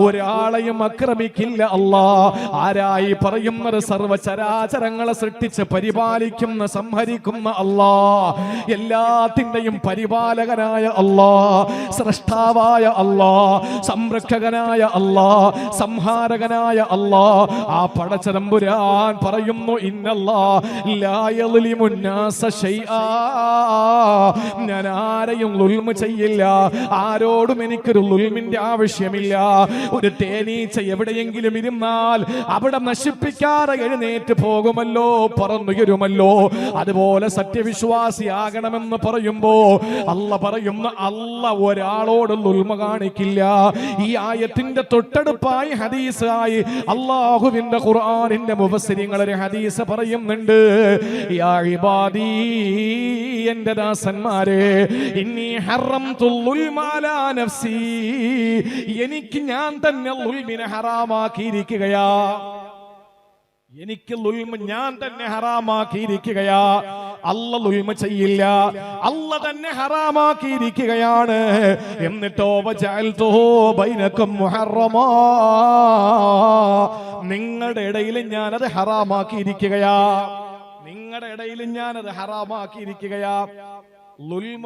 ഒരാളെയും ആക്രമിക്കില്ല. അല്ലാഹ് ആരായി പറയുന്നത്? സർവചരാചരങ്ങളെ സൃഷ്ടിച്ച് പരിപാലിക്കുന്ന, സംഹരിക്കുന്ന അല്ലാഹ്, എല്ലാത്തിന്റെയും പരിപാലകനായ അല്ലാഹ്, സ്രഷ്ടാവായ അല്ലാഹ്, സംരക്ഷകനായ അല്ലാഹ്, സംഹാരകനായ അല്ലാഹ്, ആ പടച്ചതമ്പുരാൻ പറയുന്നു, ഇന്നല്ലാഹ ലാ യളിമുന്നാസ ശൈആ. ഞാൻ ആരെയും ദുൽമ ചെയ്യില്ല, ആരോടും എനിക്കൊരു ദുൽമിന്റെ ആവശ്യമില്ല. ഒരു തേനീച്ച എവിടെയെങ്കിലും ഇരുന്നാൽ അവിടെ നശിപ്പിക്കാതെ എഴുന്നേറ്റ് പോകുമല്ലോ, പറന്നുയരുമല്ലോ. അതുപോലെ സത്യവിശ്വാസിയാകണമെന്ന് പറയുമ്പോ അല്ല ഒരാളോട് ദുൽമ കാണിക്കില്ല. ഈ ആയത്തിന്റെ തൊട്ടടുപ്പായി ഹദീസായി അല്ലാഹുവിന്റെ ഖുർആനിന്റെ മുഫസ്സിരിങ്ങൾ ഒരു ഹദീസ് പറയുന്നുണ്ട്, യാ ഇബാദി, എന്റെ ദാസന്മാരെ, ഇന്നി ഹറംതുൽ ദുൽമ അലാ നഫ്സി, എനിക്ക് ഞാൻ തന്നെ ദുൽമിനെ ഹറാമാക്കിയിരിക്കുകയാ. എനിക്ക് ദുൽമ ഞാൻ തന്നെ ഹറാമാക്കിയിരിക്കുകയാ. അല്ല ദുൽമ ചെയ്യില്ല, അല്ല തന്നെ ഹറാമാക്കിയിരിക്കുകയാണ്. എന്നിട്ടോ വജഅൽതുഹു ബൈനകും മുഹറമാ, നിങ്ങളുടെ ഇടയിൽ ഞാനത് ഹറാമാക്കിയിരിക്കുകയാ. നിങ്ങളുടെ ഇടയിൽ ഞാനത് ഹറാമാക്കിയിരിക്കുകയാ. ദുൽമ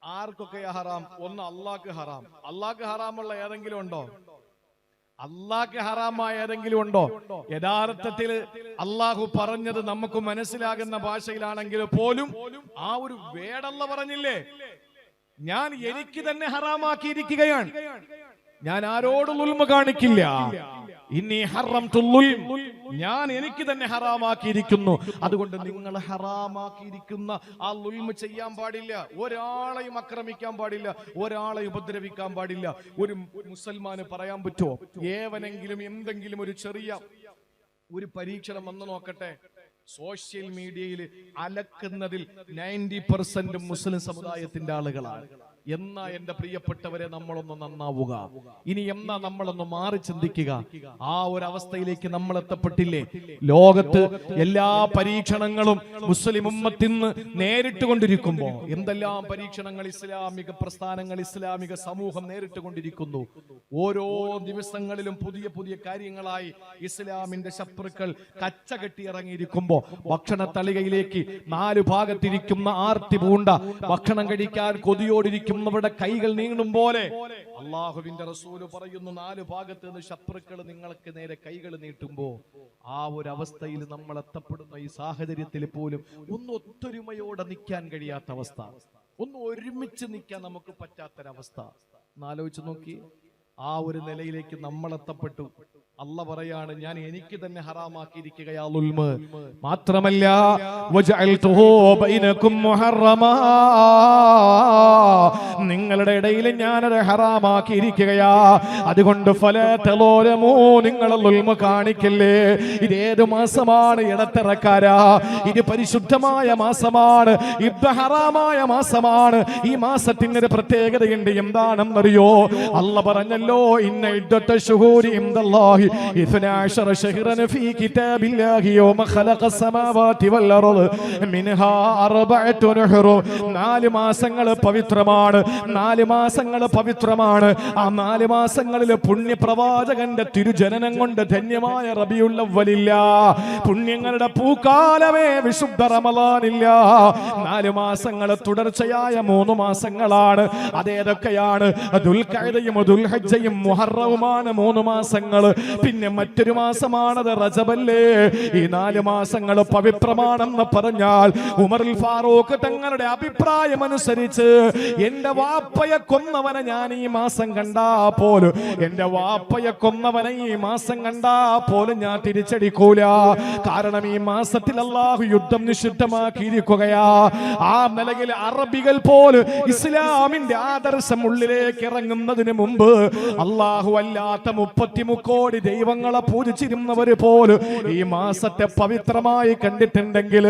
ആർക്കൊക്കെയാ ഹറാം? ഒന്ന് അള്ളാഹ്ക്ക് ഹറാം. അള്ളാഹ്ക്ക് ഹറാമുള്ള ഏതെങ്കിലും ഉണ്ടോ? അള്ളാഹ്ക്ക് ഹറാമായ ഏതെങ്കിലും ഉണ്ടോ? യഥാർത്ഥത്തിൽ അള്ളാഹു പറഞ്ഞത് നമുക്ക് മനസ്സിലാകുന്ന ഭാഷയിലാണെങ്കിൽ പോലും ആ ഒരു വേടല്ല പറഞ്ഞില്ലേ, ഞാൻ എനിക്ക് തന്നെ ഹറാമാക്കിയിരിക്കുകയാണ്, ഞാൻ ആരോടും ദുൽമ കാണിക്കില്ല. ഇന്നി ഹറംതുൽ ദുൽമ, ഞാൻ എനിക്ക് തന്നെ ഹറാമാക്കിയിരിക്കുന്നു. അതുകൊണ്ട് നിങ്ങൾ ഹറാമാക്കിയിരിക്കുന്ന ആ ദുൽമ ചെയ്യാൻ പാടില്ല, ഒരാളെയും ആക്രമിക്കാൻ പാടില്ല, ഒരാളെ ഉപദ്രവിക്കാൻ പാടില്ല. ഒരു മുസൽമാന് പറയാൻ പറ്റുമോ, ഏവനെങ്കിലും എന്തെങ്കിലും ഒരു ചെറിയ ഒരു പരീക്ഷണം വന്നു നോക്കട്ടെ, സോഷ്യൽ മീഡിയയിൽ അലക്കുന്നതിൽ 90% മുസ്ലിം സമുദായത്തിന്റെ ആളുകളാണ്. എന്നാ എന്റെ പ്രിയപ്പെട്ടവരെ നമ്മളൊന്ന് നന്നാവുക? ഇനി എന്നാ നമ്മളൊന്ന് മാറി ചിന്തിക്കുക? ആ ഒരു അവസ്ഥയിലേക്ക് നമ്മൾ എത്തപ്പെട്ടില്ലേ? ലോകത്ത് എല്ലാ പരീക്ഷണങ്ങളും മുസ്ലിം ഉമ്മത്തിന്ന് നേരിട്ട് കൊണ്ടിരിക്കുമ്പോ എന്തെല്ലാം പരീക്ഷണങ്ങൾ ഇസ്ലാമിക പ്രസ്ഥാനങ്ങൾ, ഇസ്ലാമിക സമൂഹം നേരിട്ട് കൊണ്ടിരിക്കുന്നു. ഓരോ ദിവസങ്ങളിലും പുതിയ പുതിയ കാര്യങ്ങളായി ഇസ്ലാമിന്റെ ശത്രുക്കൾ കച്ചകെട്ടി ഇറങ്ങിയിരിക്കുമ്പോ ഭക്ഷണ തളികയിലേക്ക് 4 ഭാഗത്തിരിക്കുന്ന ആർത്തി പൂണ്ട ഭക്ഷണം കഴിക്കാൻ കൊതിയോടിരിക്കുന്നവരുടെ കൈകൾ നീങ്ങും പോലെ അള്ളാഹുവിന്റെ റസൂല് പറയുന്നു, 4 ഭാഗത്ത് നിന്ന് ശത്രുക്കൾ നിങ്ങൾക്ക് നേരെ കൈകൾ നീട്ടുമ്പോ ആ ഒരു അവസ്ഥയിൽ നമ്മൾ എത്തപ്പെടുന്ന ഈ സാഹചര്യത്തിൽ പോലും ഒന്ന് ഒത്തൊരുമയോടെ നിൽക്കാൻ കഴിയാത്ത അവസ്ഥ, ഒന്ന് ഒരുമിച്ച് നിൽക്കാൻ നമുക്ക് പറ്റാത്തൊരവസ്ഥ ആലോചിച്ച് നോക്കി. ആ ഒരു നിലയിലേക്ക് നമ്മൾ എത്തപ്പെട്ടു. അല്ല പറയാണ്, ഞാൻ എനിക്ക് തന്നെ ഹറാമാക്കിയിരിക്കുകയാ ദുൽമ്. മാത്രമല്ല വജഅൽതുഹു ബൈനകും മുഹറമാ, നിങ്ങളുടെ ഇടയിൽ ഞാനത് ഹറാമാക്കിയിരിക്കുകയാ. അതുകൊണ്ട് ഫലാ തളോലമൂ, നിങ്ങൾ ദുൽമ് കാണിക്കല്ലേ. ഇതേത് മാസമാണ് ഇടത്തിറക്കാരാ? ഇത് പരിശുദ്ധമായ മാസമാണ്, ഇത് ഹറാമായ മാസമാണ്. ഈ മാസത്തിന് ഒരു പ്രത്യേകതയുണ്ട്. എന്താണെന്നറിയോ? അല്ല പറഞ്ഞല്ലോ, ഇന്ന ഇദ്ദത്ത ശുഹൂരി ഇൻദല്ലാഹി 12 شهرا في كتاب الله يوم خلق السماوات والأرض منها 4 حرم. 4 മാസങ്ങൾ പവിത്രമാണ്, 4 മാസങ്ങൾ പവിത്രമാണ്. ആ 4 മാസങ്ങളിൽ പുണ്യപ്രവാചകന്റെ തിരുജനനം കൊണ്ട് ധന്യമായ റബീഉൽ അവ്വലില്ല, പുണ്യങ്ങളുടെ പൂക്കാലമേ വിശുദ്ധ റമളാനില്ല. 4 മാസങ്ങൾ തുടർച്ചയായ 3 മാസങ്ങളാണ്. അതേതൊക്കെയാണ്? ദുൽഖഅദയും ദുൽഹജ്ജയും മുഹറവുമാണ് 3 മാസങ്ങൾ. പിന്നെ മറ്റൊരു മാസമാണത് റജബല്ലേ. ഈ 4 മാസങ്ങൾ പവിത്രമാണെന്ന് പറഞ്ഞാൽ ഉമറുൽ ഫാറൂഖ് തങ്ങളുടെ അഭിപ്രായം അനുസരിച്ച് എന്റെ വാപ്പയെ കൊന്നവനെ ഞാൻ ഈ മാസം കണ്ടാ പോലും, എന്റെ വാപ്പയെ കൊന്നവനെ ഈ മാസം കണ്ടാ പോലും ഞാൻ തിരിച്ചടിക്കൂല. കാരണം ഈ മാസത്തിൽ അല്ലാഹു യുദ്ധം നിഷിദ്ധമാക്കിയിരിക്കുകയാ. ആ നിലയിൽ അറബികൾ പോലും ഇസ്ലാമിന്റെ ആദർശം ഉള്ളിലേക്ക് ഇറങ്ങുന്നതിന് മുമ്പ് അല്ലാഹു അല്ലാത്ത 33 കോടി ദൈവങ്ങളെ പൂജിച്ചിരുന്നവര് പോലും ഈ മാസത്തെ പവിത്രമായി കണ്ടിട്ടുണ്ടെങ്കിൽ,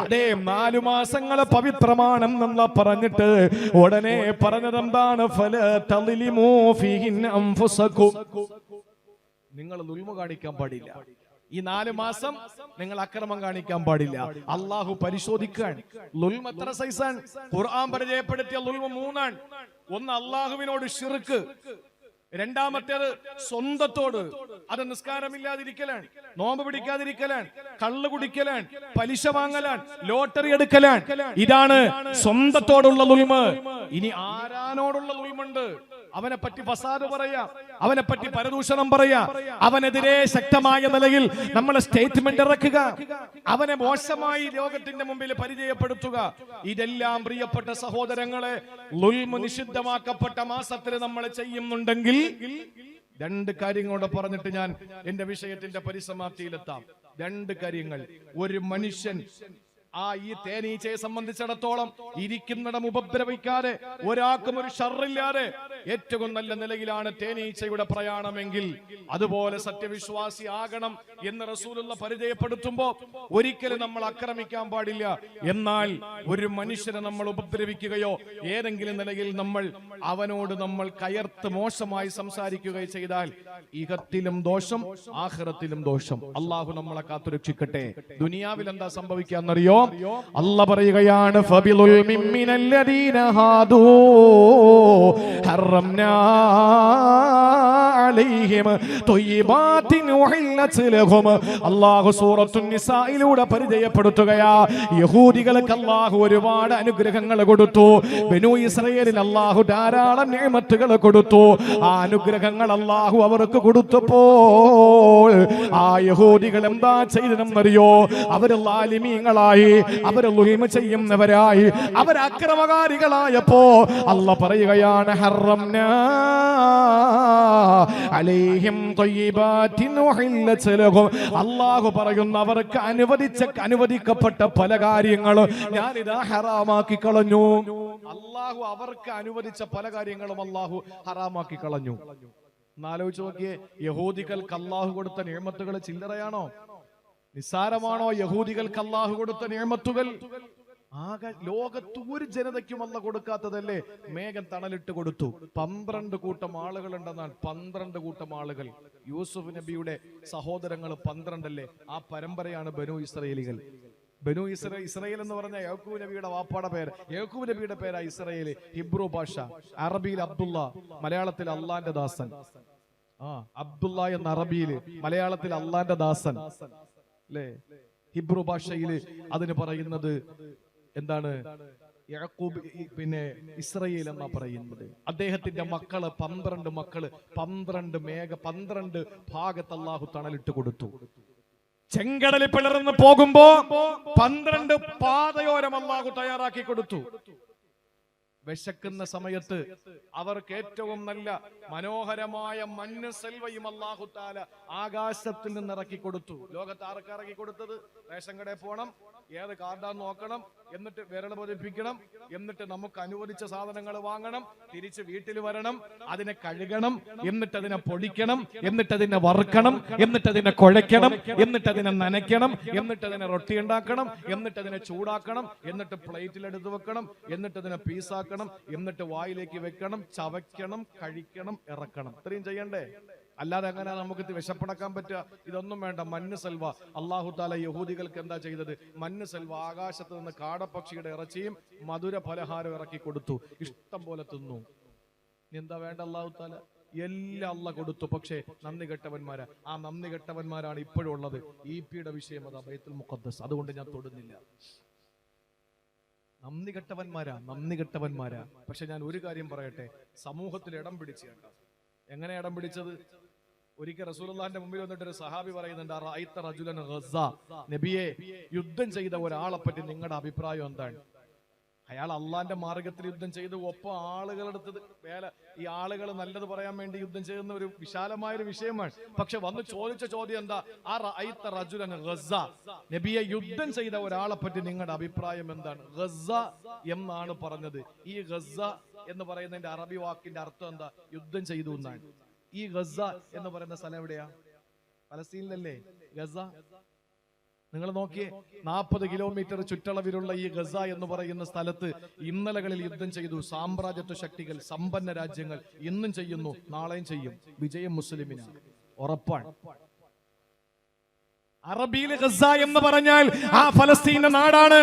അതേ 4 മാസങ്ങള് പവിത്രമാണെന്നുള്ള പറഞ്ഞിട്ട് ഉടനെ പറഞ്ഞതെന്താണ്? ഫലാ തളിലിമൂ ഫീഹിൻ അൻഫുസകും, നിങ്ങൾ ദുൽമ കാണിക്കാൻ പാടില്ല. ഈ 4 മാസം നിങ്ങൾ അക്രമം കാണിക്കാൻ പാടില്ല. അള്ളാഹു പരിശോധിക്കാൻ. ദുൽമ എത്ര സൈസാണ്? ഖുർആൻ പരിചയപ്പെടുത്തിയ ദുൽമ 3ആണ്. ഒന്ന് അള്ളാഹുവിനോട് ശിർക്ക്, രണ്ടാമത്തേത് സ്വന്തത്തോട്, അത് നിസ്കാരമില്ലാതിരിക്കലാണ്, നോമ്പ് പിടിക്കാതിരിക്കലാണ്, കള്ള് കുടിക്കലാണ്, പലിശ വാങ്ങലാണ്, ലോട്ടറി എടുക്കലാണ്. ഇതാണ് സ്വന്തത്തോടുള്ള ദുൽമ്. ഇനി ആരാനോടുള്ള ദുൽമുണ്ട്? അവനെ പറ്റി ഫസാദ് പറയാ, അവനെ പറ്റി പരദൂഷണം പറയാ, അവനെതിരെ ശക്തമായ നിലയിൽ നമ്മൾ സ്റ്റേറ്റ്മെന്റ് ഇറക്കുക, അവനെ മോശമായി ലോകത്തിന്റെ മുമ്പിൽ പരിചയപ്പെടുത്തുക. ഇതെല്ലാം പ്രിയപ്പെട്ട സഹോദരങ്ങളെ, ദുൽമ് നിഷിദ്ധമാക്കപ്പെട്ട മാസത്തിൽ നമ്മൾ ചെയ്യുന്നുണ്ടെങ്കിൽ 2 കാര്യങ്ങളോട് പറഞ്ഞിട്ട് ഞാൻ എന്റെ വിഷയത്തിന്റെ പരിസമാപ്തിയിലെത്താം. 2 കാര്യങ്ങൾ. ഒരു മനുഷ്യൻ ഈ തേനീച്ചയെ സംബന്ധിച്ചിടത്തോളം ഇരിക്കുന്നിടം ഉപദ്രവിക്കാതെ, ഒരാൾക്കും ഒരു ഷർറില്ലാതെ ഏറ്റവും നല്ല നിലയിലാണ് തേനീച്ചയുടെ പ്രയാണമെങ്കിൽ അതുപോലെ സത്യവിശ്വാസി ആകണം എന്ന് റസൂലുള്ള പരിചയപ്പെടുത്തുമ്പോ ഒരിക്കലും നമ്മൾ ആക്രമിക്കാൻ പാടില്ല. എന്നാൽ ഒരു മനുഷ്യനെ നമ്മൾ ഉപദ്രവിക്കുകയോ ഏതെങ്കിലും നിലയിൽ അവനോട് നമ്മൾ കയർത്ത് മോശമായി സംസാരിക്കുകയോ ചെയ്താൽ ഇഹത്തിലും ദോഷം, ആഖിറത്തിലും ദോഷം. അള്ളാഹു നമ്മളെ കാത്തുരക്ഷിക്കട്ടെ. ദുനിയാവിൽ എന്താ സംഭവിക്കാന്നറിയോ? അല്ല പറയുകയാണ്, ഫബിളുൽമിൻ മിനല്ലദീന ഹാദൂ ഹറംനാ അലൈഹിം ത്വയ്യിബാത്തിൻ ഉഹില്ലത് ലഹും. അല്ലാഹു സൂറത്തുൻ നിസായിലൂടെ പരിചയപ്പെടുത്തുകയാ, യഹൂദികൾക്ക് അല്ലാഹു ഒരുപാട് അനുഗ്രഹങ്ങൾ കൊടുത്തു. ബനൂ ഇസ്രായേലിന് അല്ലാഹു ധാരാളം നിഅമത്തുകൾ കൊടുത്തു. ആ അനുഗ്രഹങ്ങൾ അല്ലാഹു അവർക്ക് കൊടുത്തപ്പോൾ ആ യഹൂദികൾ എന്താ ചെയ്തതെന്നറിയോ? അവർ ളാലിമീങ്ങളായി, അവർ ദുൽമ ചെയ്യുന്നവരായി, അവർ അക്രമകാരികളായപ്പോ അല്ല പറയുകയാണ്, ഹറംനാ അലൈഹിം ത്വയ്യിബാത്തിൻ ഉഹില്ലത് ലഹും. അല്ലാഹു പറയുന്നു, അവർക്ക് അനുവദിക്കപ്പെട്ട പല കാര്യങ്ങളും ഞാനിതാ ഹറാമാക്കി കളഞ്ഞു. അല്ലാഹു അവർക്ക് അനുവദിച്ച പല കാര്യങ്ങളും അല്ലാഹു ഹറാമാക്കി കളഞ്ഞു. എന്നാലോചിച്ച് നോക്കിയേ, യഹൂദികൾക്ക് അല്ലാഹു കൊടുത്ത നിഅമത്തുകൾ ചില്ലറയാണോ? നിസ്സാരമാണോ യഹൂദികൾക്ക് അല്ലാഹു കൊടുത്ത നിഅമത്തുകൾ? ആകെ ലോകത്ത് ഒരു ജനതയ്ക്കും അല്ല കൊടുക്കാത്തതല്ലേ. മേഘം തണലിട്ട് കൊടുത്തു. 12 കൂട്ടം ആളുകൾ ഉണ്ടെന്നാണ്. 12 കൂട്ടം ആളുകൾ. യൂസുഫ് നബിയുടെ സഹോദരങ്ങൾ 12 അല്ലേ? ആ പരമ്പരയാണ് ബനൂ ഇസ്രായേലികൾ. ബനൂ ഇസ്രായേൽ എന്ന് പറഞ്ഞ യാക്കൂബ് നബിയുടെ വാപ്പാടെ പേര്. യാക്കൂബ് നബിയുടെ പേരാ ഇസ്രായേൽ. ഹിബ്രു ഭാഷ, അറബിയിൽ അബ്ദുള്ള, മലയാളത്തിൽ അള്ളാന്റെ ദാസൻ. അബ്ദുള്ള എന്ന അറബിയില്, മലയാളത്തിൽ അള്ളാന്റെ ദാസൻ അല്ലേ? ഹിബ്രു ഭാഷയിൽ അതിന് പറയുന്നത് എന്താണ്? യാക്കൂബ് പിന്നെ ഇസ്രായേൽ എന്നാ പറയുന്നത്. അദ്ദേഹത്തിന്റെ മക്കള് 12 മക്കള് 12 ഭാഗത്ത് അല്ലാഹു തണലിട്ട് കൊടുത്തു. ചെങ്കടലിൽ പിളർന്ന് പോകുമ്പോ 12 പാതയോരം അല്ലാഹു തയ്യാറാക്കി കൊടുത്തു. വിശക്കുന്ന സമയത്ത് അവർക്ക് ഏറ്റവും നല്ല മനോഹരമായ മഞ്ഞ സെൽവയും അല്ലാഹു തആല ആകാശത്തിൽ നിന്ന് ഇറക്കി കൊടുത്തു. ലോകത്ത് ആർക്ക് ഇറക്കി കൊടുത്തത്? റേഷൻ കടയിൽ പോകണം, ഏത് കാർഡാന്ന് നോക്കണം, എന്നിട്ട് വിരൽ പതിപ്പിക്കണം, എന്നിട്ട് നമുക്ക് അനുവദിച്ച സാധനങ്ങൾ വാങ്ങണം, തിരിച്ച് വീട്ടിൽ വരണം, അതിനെ കഴുകണം, എന്നിട്ട് അതിനെ പൊടിക്കണം, എന്നിട്ട് അതിനെ വറുക്കണം, എന്നിട്ട് അതിനെ കുഴയ്ക്കണം, എന്നിട്ട് അതിനെ നനയ്ക്കണം, എന്നിട്ട് അതിനെ റൊട്ടി ഉണ്ടാക്കണം, എന്നിട്ട് അതിനെ ചൂടാക്കണം, എന്നിട്ട് പ്ലേറ്റിൽ എടുത്ത് വെക്കണം, എന്നിട്ട് അതിനെ പീസാക്കണം, എന്നിട്ട് വായിലേക്ക് വെക്കണം, ചവയ്ക്കണം, കഴിക്കണം, ഇറക്കണം. ഇത്രയും ചെയ്യണ്ടേ? അല്ലാതെ അങ്ങനെ നമുക്ക് വിശപ്പടക്കാൻ പറ്റുക? ഇതൊന്നും വേണ്ട. മഞ്ഞ സെൽവ അല്ലാഹു തആല യഹൂദികൾക്ക് എന്താ ചെയ്തത്? മഞ്ഞ സെൽവ ആകാശത്ത് നിന്ന് കാടപ്പക്ഷിയുടെ ഇറച്ചിയും മധുര പലഹാരം ഇറക്കി കൊടുത്തു. ഇഷ്ടം പോലെ തിന്നു. എന്താ വേണ്ട? അല്ലാഹു തആല എല്ലാം അല്ലാഹ് കൊടുത്തു. പക്ഷേ നന്ദി കെട്ടവന്മാരാ. ആ നന്ദി കെട്ടവന്മാരാണ് ഇപ്പോഴും ഉള്ളത്. ഈപിയുടെ വിഷയം അതാ ബൈത്തുൽ മുഖദ്ദസ്. അതുകൊണ്ട് ഞാൻ തൊടുന്നില്ല. നന്ദി കെട്ടവന്മാരാ. പക്ഷെ ഞാൻ ഒരു കാര്യം പറയട്ടെ, സമൂഹത്തിൽ ഇടം പിടിച്ചു. എങ്ങനെ ഇടം പിടിച്ചത്? ഒരിക്കൽ റസൂലുള്ളാഹിന്റെ മുമ്പിൽ വന്നിട്ട് ഒരു സഹാബി പറയുന്നുണ്ട്, റഅയ്ത റജുലൻ ഗസ്സ, നബിയെ, യുദ്ധം ചെയ്ത ഒരാളെ പറ്റി നിങ്ങളുടെ അഭിപ്രായം എന്താണ്? അയാൾ അള്ളാന്റെ മാർഗത്തിൽ യുദ്ധം ചെയ്ത് ഒപ്പം ആളുകളെടുത്തത് വേല. ഈ ആളുകൾ നല്ലത് പറയാൻ വേണ്ടി യുദ്ധം ചെയ്യുന്ന ഒരു വിശാലമായൊരു വിഷയമാണ്. പക്ഷെ വന്ന് ചോദിച്ച ചോദ്യം എന്താ? റഅയ്ത റജുലൻ ഗസ്സ, നബിയെ, യുദ്ധം ചെയ്ത ഒരാളെ പറ്റി നിങ്ങളുടെ അഭിപ്രായം എന്താണ്? ഗസ്സ എന്നാണ് പറഞ്ഞത്. ഈ ഗസ്സ എന്ന് പറയുന്നതിന്റെ അറബി വാക്കിന്റെ അർത്ഥം എന്താ? യുദ്ധം ചെയ്തു എന്നാണ്. ഈ ഗസ്സ എന്ന് പറയുന്ന സ്ഥലം എവിടെയാ? ഫലസ്തീനിലല്ലേ ഗസ്സ? നിങ്ങൾ നോക്കിയേ, 40 കിലോമീറ്റർ ചുറ്റളവിലുള്ള ഈ ഗസ എന്ന് പറയുന്ന സ്ഥലത്ത് ഇന്നലകളിൽ യുദ്ധം ചെയ്തു സാമ്രാജ്യത്വ ശക്തികൾ, സമ്പന്ന രാജ്യങ്ങൾ. ഇന്നും ചെയ്യുന്നു, നാളെയും ചെയ്യും. വിജയം മുസ്ലിമിനാണ്, ഉറപ്പാണ്. അറബിയിൽ ഗസ എന്ന് പറഞ്ഞാൽ ആ ഫലസ്തീന്റെ നാടാണ്.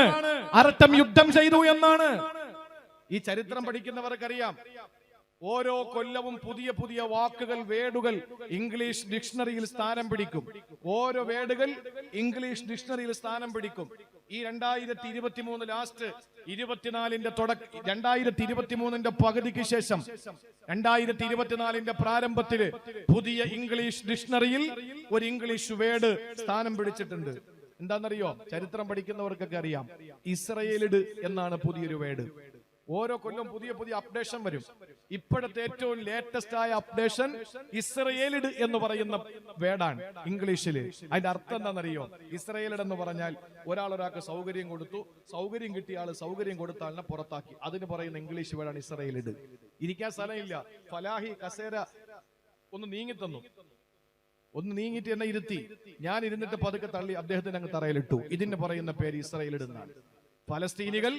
അർത്ഥം യുദ്ധം ചെയ്തു എന്നാണ്. ഈ ചരിത്രം പഠിക്കുന്നവർക്കറിയാം, ഓരോ കൊല്ലവും പുതിയ പുതിയ വാക്കുകൾ, വേർഡുകൾ ഇംഗ്ലീഷ് ഡിക്ഷണറിയിൽ സ്ഥാനം പിടിക്കും. ഓരോ വേർഡുകൾ ഇംഗ്ലീഷ് ഡിക്ഷണറിയിൽ സ്ഥാനം പിടിക്കും. ഈ 2023 ലാസ്റ്റ് 24ന്റെ 2023ന്റെ പകുതിക്ക് ശേഷം 2024ന്റെ പ്രാരംഭത്തില് പുതിയ ഇംഗ്ലീഷ് ഡിക്ഷണറിയിൽ ഒരു ഇംഗ്ലീഷ് വേർഡ് സ്ഥാനം പിടിച്ചിട്ടുണ്ട്. എന്താണെന്നറിയോ? ചരിത്രം പഠിക്കുന്നവർക്കൊക്കെ അറിയാം. ഇസ്രായേലിഡ് എന്നാണ് പുതിയൊരു വേർഡ്. ഓരോ കൊല്ലം പുതിയ പുതിയ അപ്ഡേഷൻ വരും. ഇപ്പോഴത്തെ ഏറ്റവും ലേറ്റസ്റ്റ് ആയ അപ്ഡേഷൻ ഇസ്രായേലിഡ് എന്ന് പറയുന്ന വേർഡാണ് ഇംഗ്ലീഷില്. അതിന്റെ അർത്ഥം എന്താണെന്നറിയോ? ഇസ്രായേലിഡ് എന്ന് പറഞ്ഞാൽ ഒരാൾക്ക് സൗകര്യം കൊടുത്തു, സൗകര്യം കിട്ടിയ ആള് സൗകര്യം കൊടുത്ത ആളിനെ പുറത്താക്കി. അതിന് പറയുന്ന ഇംഗ്ലീഷ് വേർഡാണ് ഇസ്രായേലിഡ്. ഇരിക്കാൻ സ്ഥലമില്ല, ഫലാഹി കസേര ഒന്ന് നീങ്ങി തന്നു, ഒന്ന് നീങ്ങിട്ട് എന്നെ ഇരുത്തി. ഞാൻ ഇരുന്നിട്ട് പതുക്കെ തള്ളി അദ്ദേഹത്തിന് അങ്ങ് തറയിലിട്ടു. ഇതിന് പറയുന്ന പേര് ഇസ്രായേലിഡ് എന്നാണ്. ഫലസ്തീനികൾ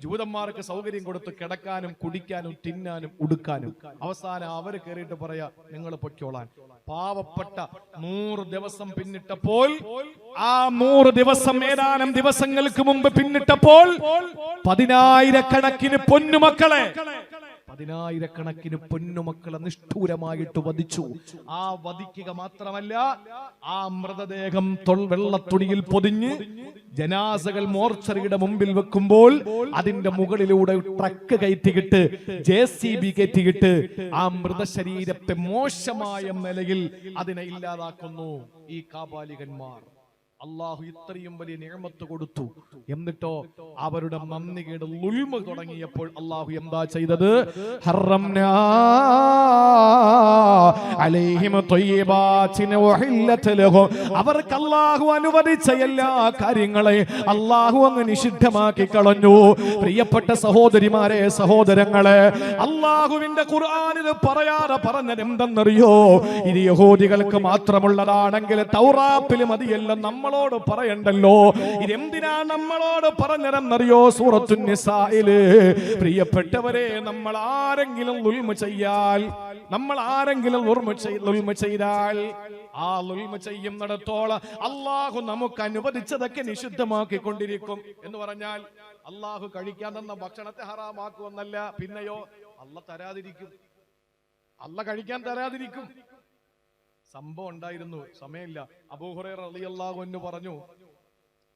ജൂതന്മാർക്ക് സൗകര്യം കൊടുത്ത് കിടക്കാനും കുടിക്കാനും തിന്നാനും ഉടുക്കാനും. അവസാനം അവര് കയറിയിട്ട് പറയാ, നിങ്ങൾ പൊയ്ക്കോളാൻ. പാവപ്പെട്ട 100 ദിവസം പിന്നിട്ടപ്പോൾ, ആ 100 ദിവസം ഏതാനും ദിവസങ്ങൾക്ക് മുമ്പ് പിന്നിട്ടപ്പോൾ 10,000 പൊന്നുമക്കളെ, 10,000 പൊന്നുമക്കളെ നിഷ്ഠൂരമായിട്ട് വധിച്ചു. ആ വധിക്കുക മാത്രമല്ല, ആ മൃതദേഹം വെള്ളത്തുണിയിൽ പൊതിഞ്ഞ് ജനാസകൾ മോർച്ചറിയുടെ മുമ്പിൽ വെക്കുമ്പോൾ അതിന്റെ മുകളിലൂടെ ട്രക്ക് കയറ്റിയിട്ട്, JCB കയറ്റിയിട്ട് ആ മൃതശരീരത്തെ മോശമായ നിലയിൽ അതിനെ ഇല്ലാതാക്കുന്നു ഈ കാപാലികന്മാർ. അള്ളാഹു ഇത്രയും വലിയ നിഅമത്ത് കൊടുത്തു. എന്നിട്ടോ അവരുടെ നന്ദികേട് ളുൽമ തുടങ്ങിയപ്പോൾ അള്ളാഹു എന്താ ചെയ്തത്? ഹറംനാ അലൈഹിം ത്വയ്യിബാതിൻ വഹില്ലത ലഹും. അവർക്ക് അള്ളാഹു അനുവദിച്ച എല്ലാ കാര്യങ്ങളെയും അള്ളാഹു അങ്ങ് നിഷിദ്ധമാക്കി കളഞ്ഞു. പ്രിയപ്പെട്ട സഹോദരിമാരെ, സഹോദരങ്ങളെ, അള്ളാഹുവിന്റെ ഖുർആനിൽ പറയാതെ പറഞ്ഞത് എന്തെന്നറിയോ? ഇത് യഹൂദികൾക്ക് മാത്രമുള്ളതാണെങ്കിൽ തൗറാത്തിൽ മതിയല്ല, നമ്മളോട് പറയണ്ടല്ലോ. ഇതെന്തിനാ നമ്മളോട് പറഞ്ഞതെന്നറിയോ? സൂറത്തുൻ നിസായില്, പ്രിയപ്പെട്ടവരെ, നമ്മൾ ആരെങ്കിലും ളുൽമ ചെയ്താൽ, ആ ളുൽമ ചെയ്യുന്നിടത്തോളം അള്ളാഹു നമുക്ക് അനുവദിച്ചതൊക്കെ നിഷിദ്ധമാക്കിക്കൊണ്ടിരിക്കും. എന്ന് പറഞ്ഞാൽ അള്ളാഹു കഴിക്കാൻ തന്ന ഭക്ഷണത്തെ ഹറാമാക്കുമെന്നല്ല. പിന്നെയോ, അള്ളാഹ് തരാതിരിക്കും, അള്ളാഹ് കഴിക്കാൻ തരാതിരിക്കും. സംഭവം ഉണ്ടായിരുന്നു, സമയമില്ല. അബൂ ഹുറൈറ റളിയല്ലാഹു അൻഹു പറഞ്ഞു,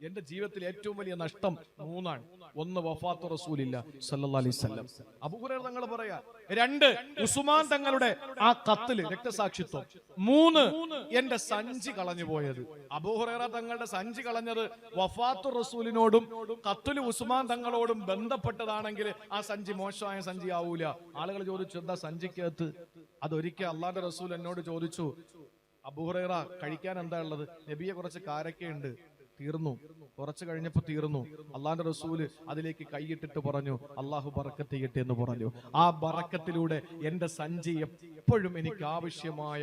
എന്റെ ജീവിതത്തിൽ ഏറ്റവും വലിയ നഷ്ടം 3 ഒന്ന് വഫാത്തു റസൂലില്ല സല്ലല്ലാഹു അലൈഹി വസല്ലം. അബൂ ഹുറൈറ തങ്ങൾ പറയാ. 2 ഉസ്മാൻ തങ്ങളുടെ ആ കത്തില് രക്തസാക്ഷിത്വം. 3 എന്റെ സഞ്ചി കളഞ്ഞു പോയത്. അബൂ ഹുറൈറ തങ്ങളുടെ സഞ്ചി കളഞ്ഞത് വഫാത്തു റസൂലിനോടും കത്തില് ഉസ്മാൻ തങ്ങളോടും ബന്ധപ്പെട്ടതാണെങ്കിൽ ആ സഞ്ചി മോശമായ സഞ്ചി ആവൂല. ആളുകൾ ചോദിച്ചു, എന്താ സഞ്ചിക്കകത്ത്? അതൊരിക്കൽ അള്ളാഹുവിന്റെ റസൂൽ എന്നോട് ചോദിച്ചു, അബൂ ഹുറൈറ കഴിക്കാൻ എന്താ ഉള്ളത്? നബിയെ കുറച്ച് കാരക്കയുണ്ട്, തീർന്നു. കുറച്ച് കഴിഞ്ഞപ്പോ തീർന്നു. അള്ളാന്റെ റസൂല് അതിലേക്ക് കൈയിട്ടിട്ട് പറഞ്ഞു, അള്ളാഹു ബറക്കത്ത് ചെയ്യട്ടെ എന്ന് പറഞ്ഞു. ആ ബറക്കത്തിലൂടെ എന്റെ സഞ്ചി എപ്പോഴും എനിക്ക് ആവശ്യമായ,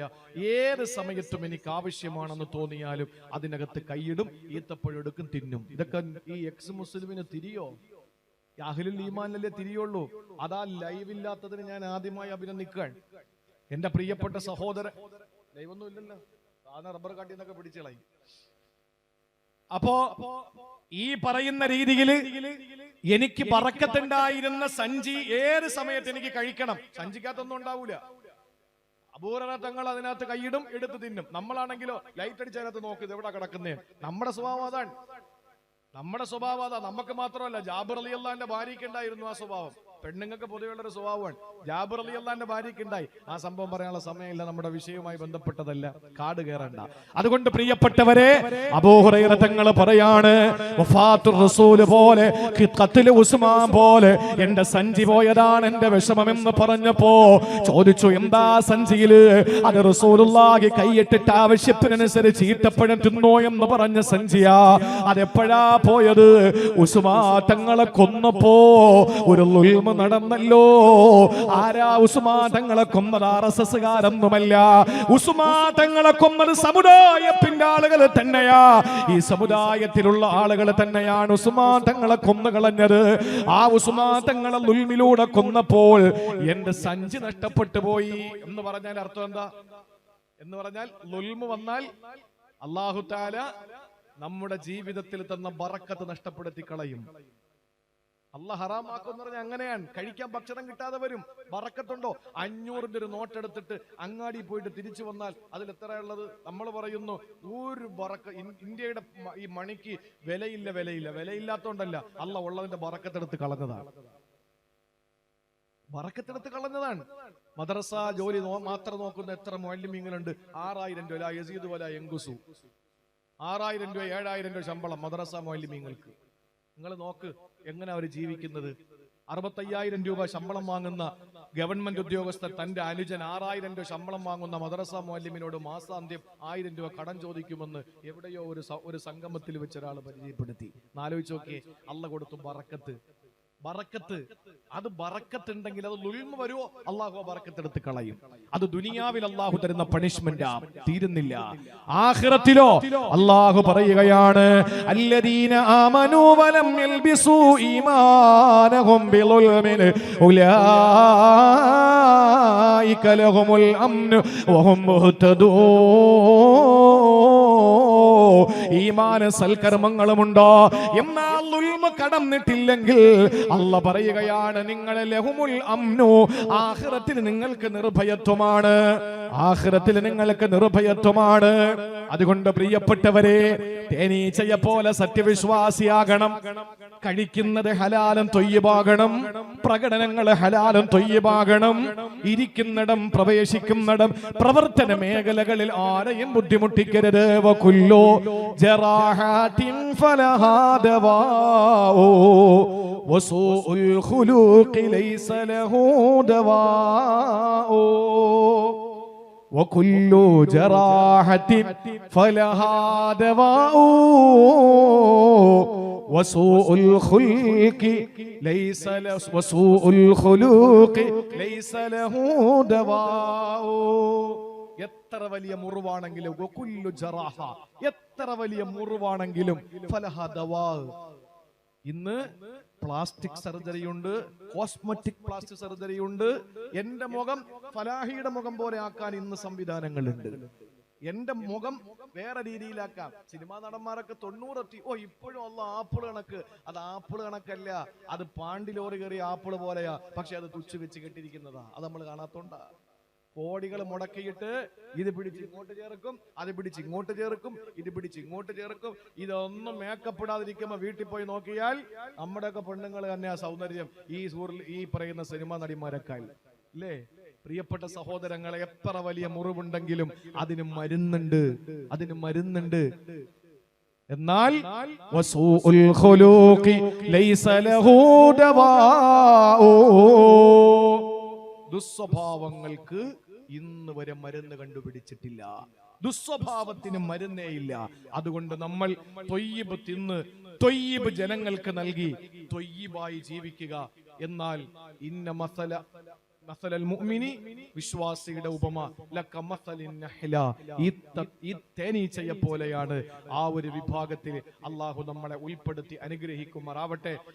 ഏത് സമയത്തും എനിക്ക് ആവശ്യമാണെന്ന് തോന്നിയാലും അതിനകത്ത് കൈയിടും, ഈത്തപ്പഴെടുക്കും, തിന്നും. ഇതൊക്കെ ഈ എക്സ് മുസ്ലിമിന് തിരിയോ? അഹ്ലുൽ ഈമാനിലല്ലേ തിരിയുള്ളൂ. അതാ ലൈവ് ഇല്ലാത്തതിന് ഞാൻ ആദ്യമായി അഭിനന്ദിക്കാൻ. എന്റെ പ്രിയപ്പെട്ട സഹോദരൻ, ലൈവൊന്നും ഇല്ലല്ലോ, സാധാരണ റബ്ബർ കാട്ടിന്നൊക്കെ പിടിച്ചളായി. അപ്പോ ഈ പറയുന്ന രീതിയിൽ എനിക്ക് ബറക്കത്തുണ്ടായിരുന്ന സഞ്ചി ഏത് സമയത്ത് എനിക്ക് കഴിക്കണം. സഞ്ചിക്കകത്തൊന്നും ഉണ്ടാവൂല. അബൂ ഹുറൈറ തങ്ങൾ അതിനകത്ത് കൈയിടും, എടുത്ത് തിന്നും. നമ്മളാണെങ്കിലോ ലൈറ്റ് അടിച്ചതിനകത്ത് നോക്ക്, ഇത് എവിടെ കിടക്കുന്നേ. നമ്മുടെ സ്വഭാവം അതാണ്. നമുക്ക് മാത്രമല്ല, ജാബിർ റളിയല്ലാഹുവിന്റെ ഭാര്യയ്ക്ക് ഉണ്ടായിരുന്നു ആ സ്വഭാവം. പെണ്ണുങ്ങൾക്ക് പൊതുവെയുള്ളൊരു സ്വഭാവമാണ്. ജാബിർ റളിയല്ലാഹുവിന്റെ ഭാര്യയ്ക്ക് ഉണ്ടായി. ആ സംഭവം പറയാനുള്ള സമയമില്ല, നമ്മുടെ വിഷയവുമായി ബന്ധപ്പെട്ടതല്ല, കാട് കയറണ്ട. അതുകൊണ്ട് പ്രിയപ്പെട്ടവരെ, അബൂ ഹുറൈറ തങ്ങൾ പറയാണ്, വഫാത്തുർ റസൂൽ പോലെ, ഖത്ല ഉസ്മാൻ പോലെ എന്റെ സഞ്ചി പോയതാണ് എന്റെ വിഷമമെന്ന് പറഞ്ഞപ്പോ ചോദിച്ചു, എന്താ സഞ്ചിയില്? അത് റസൂലുള്ളാഹി കൈയിട്ടിട്ട് ആവശ്യത്തിനനുസരിച്ച് ഈത്തപ്പഴം തിന്നോ എന്ന് പറഞ്ഞ സഞ്ചിയാ. അതെപ്പോഴാ പോയത്? ഉസ്മാൻ തങ്ങളെ കൊന്നപ്പോ ഒരു ളുൽമ നടന്നല്ലോ. ആരാ ഉസ്മാൻ തങ്ങളെ കൊന്നത്? RSS കാരൊന്നുമല്ല. ഉസ്മാൻ തങ്ങളെ കൊന്നത് സമുദായത്തിന്റെ ആളുകൾ തന്നെയാ. ഈ സമുദായത്തിലുള്ള ആളുകൾ തന്നെയാണ് ഉസ്മാൻ തങ്ങളെ കൊന്നുകളഞ്ഞത്. ആ ഉസ്മാൻ തങ്ങളെ ളുൽമിലൂടെ കൊന്നപ്പോൾ എന്റെ സഞ്ചി നഷ്ടപ്പെട്ടു പോയി എന്ന് പറഞ്ഞാൽ അർത്ഥം എന്താ? എന്ന് പറഞ്ഞാൽ ളുൽമ് വന്നാൽ അല്ലാഹു തആല നമ്മുടെ ജീവിതത്തിൽ തന്ന ബറക്കത്ത് നഷ്ടപ്പെടുത്തി കളയും. അള്ളാഹ് ഹറാമാക്കുമെന്ന് പറഞ്ഞാൽ അങ്ങനെയാണ്. കഴിക്കാൻ ഭക്ഷണം കിട്ടാതെ വരും. ബറക്കത്തുണ്ടോ? 500ന്റെ ഒരു നോട്ട് എടുത്തിട്ട് അങ്ങാടി പോയിട്ട് തിരിച്ചു വന്നാൽ അതിൽ എത്രയുള്ളത്? നമ്മൾ പറയുന്നു ഒരു ഇന്ത്യയുടെ ഈ മണിക്ക് വിലയില്ലാത്തോണ്ടല്ല, അള്ളാഹ് ഉള്ളതിന്റെ ബറക്കത്തെടുത്ത് കളഞ്ഞതാണ്. മദ്രസ ജോലി മാത്രം നോക്കുന്ന എത്ര മുഅല്ലിമീങ്ങളുണ്ട്? 6000 രൂപ യസീദ് വല യങ്കുസു. 6000 രൂപ 7000 രൂപ ശമ്പളം മദ്രസ മുഅല്ലിമീങ്ങൾക്ക്. നിങ്ങൾ നോക്ക് എങ്ങനെ അവർ ജീവിക്കുന്നത്. 65,000 രൂപ ശമ്പളം വാങ്ങുന്ന ഗവൺമെന്റ് ഉദ്യോഗസ്ഥർ തന്റെ അനുജൻ 6,000 രൂപ ശമ്പളം വാങ്ങുന്ന മദ്രസ മുഅല്ലിമിനോട് മാസാന്ത്യം 1000 രൂപ കടം ചോദിക്കുമെന്ന് എവിടെയോ ഒരു സംഗമത്തിൽ വെച്ച് ഒരാൾ പരിചയപ്പെടുത്തി. ആലോചിച്ച് നോക്കിയേ, അള്ളാഹ് കൊടുത്തു ബറക്കത്ത്. അത് ബറക്കത്ത് ഉണ്ടെങ്കിൽ അത് ളുൽമ വരുമോ? അള്ളാഹു ബറക്കത്ത് എടുത്ത് കളയും. അത് ദുനിയാവിൽ അള്ളാഹു തരുന്ന പണിഷ്മെന്റാ, തീരുന്നില്ല. ആഖിറത്തിലോ അള്ളാഹു പറയുകയാണ്, അല്ലദീന ആമനൂ വലം യൽബിസൂ ഈമാനഹും ബിളുൽമിൻ ഉലൈക ലഹുമുൽ അംനു വഹും മുഹ്തദൂൻ. ഈമാന സൽക്കർമ്മങ്ങളുമുണ്ടോ, എന്നാൽ ളുൽമ കടന്നിട്ടില്ലെങ്കിൽ അല്ലാഹ് പറയുകയാണ്, നിങ്ങളെ ലഹുമുൽ അംനു, ആഖിറത്തിൽ നിങ്ങൾക്ക് നിർഭയത്വമാണ്. അതുകൊണ്ട് പ്രിയപ്പെട്ടവരെ, തേനീച്ചയെ പോലെ സത്യവിശ്വാസിയാകണം. കഴിക്കുന്നത് ഹലാലും തൊയ്യിബാകണം, പ്രകടനങ്ങൾ ഹലാലും തൊയ്യിബാകണം. ഇരിക്കുന്നിടം പ്രവേശിക്കുന്നിടം പ്രവർത്തന മേഖലകളിൽ ആരെയും ബുദ്ധിമുട്ടിക്കരുത്. വകുല്ലു ജറാഹത്തിൻ ഫലഹാ ദവാഉ വസൂഉൽ ഖുലൂഖി ലൈസ ലഹു ദവാഉ വകുല്ലു ജറാഹത്തിൻ ഫലഹാ ദവാഉ വസൂഉൽ ഖുൽഖി ലൈസ ലഹു ദവാഉ. എത്ര വലിയ മുറിവാണെങ്കിലും, എത്ര വലിയ മുറിവാണെങ്കിലും ഫലഹാ ദവാ. ഇന്ന് പ്ലാസ്റ്റിക് സർജറി ഉണ്ട്, കോസ്മെറ്റിക് പ്ലാസ്റ്റിക് സർജറി ഉണ്ട്. എന്റെ മുഖം ഫലാഹിയുടെ മുഖം പോലെ ആക്കാൻ ഇന്ന് സംവിധാനങ്ങളുണ്ട്. എന്റെ മുഖം വേറെ രീതിയിലാക്കാം. സിനിമാ നടന്മാരൊക്കെ 90 ഇപ്പോഴും അല്ല ആപ്പിൾ കണക്ക്. അത് ആപ്പിൾ കണക്കല്ല, അത് പാണ്ടി ലോറി കയറിയ ആപ്പിൾ പോലെയാ. പക്ഷെ അത് തുച്ചു വെച്ച് കെട്ടിരിക്കുന്നതാ. അത് നമ്മൾ കാണാത്തോണ്ടാ. കോടികൾ മുടക്കിയിട്ട് ഇത് പിടിച്ച് ഇങ്ങോട്ട് ചേർക്കും, അത് പിടിച്ച് ഇങ്ങോട്ട് ചേർക്കും, ഇത് പിടിച്ച് ഇങ്ങോട്ട് ചേർക്കും. ഇതൊന്നും മേക്കപ്പ് ഇടാതിരിക്കുമ്പോ വീട്ടിൽ പോയി നോക്കിയാൽ നമ്മുടെയൊക്കെ പെണ്ണുങ്ങൾ തന്നെ ആ സൗന്ദര്യം ഈ പറയുന്ന സിനിമാ നടിമാരെക്കാൾ അല്ലേ? പ്രിയപ്പെട്ട സഹോദരങ്ങളെ, എത്ര വലിയ മുറിവുണ്ടെങ്കിലും അതിന് മരുന്നുണ്ട്. എന്നാൽ വസൂഉൽ ഖുലൂഖി ലൈസ ലഹു ദവാഉ, ദുസ്വഭാവങ്ങൾക്ക് ഇന്ന് വരെ മരുന്ന് കണ്ടുപിടിച്ചിട്ടില്ല. ദുസ്വഭാവത്തിന് മരുന്നേ ഇല്ല. അതുകൊണ്ട് നമ്മൾ ത്വയ്യിബ് തിന്ന് ത്വയ്യിബ് ജനങ്ങൾക്ക് നൽകി ത്വയ്യിബായി ജീവിക്കുക. എന്നാൽ ഇന്ന മസലൽ മുഅ്മിനി, വിശ്വാസിയുടെ ഉപമ ലക മസലിൻ നഹ്ല, ഈ തേനീച്ചയെ പോലെയാണ്. ആ ഒരു വിഭാഗത്തിൽ അള്ളാഹു നമ്മളെ ഉൾപ്പെടുത്തി അനുഗ്രഹിക്കുമാറാവട്ടെ.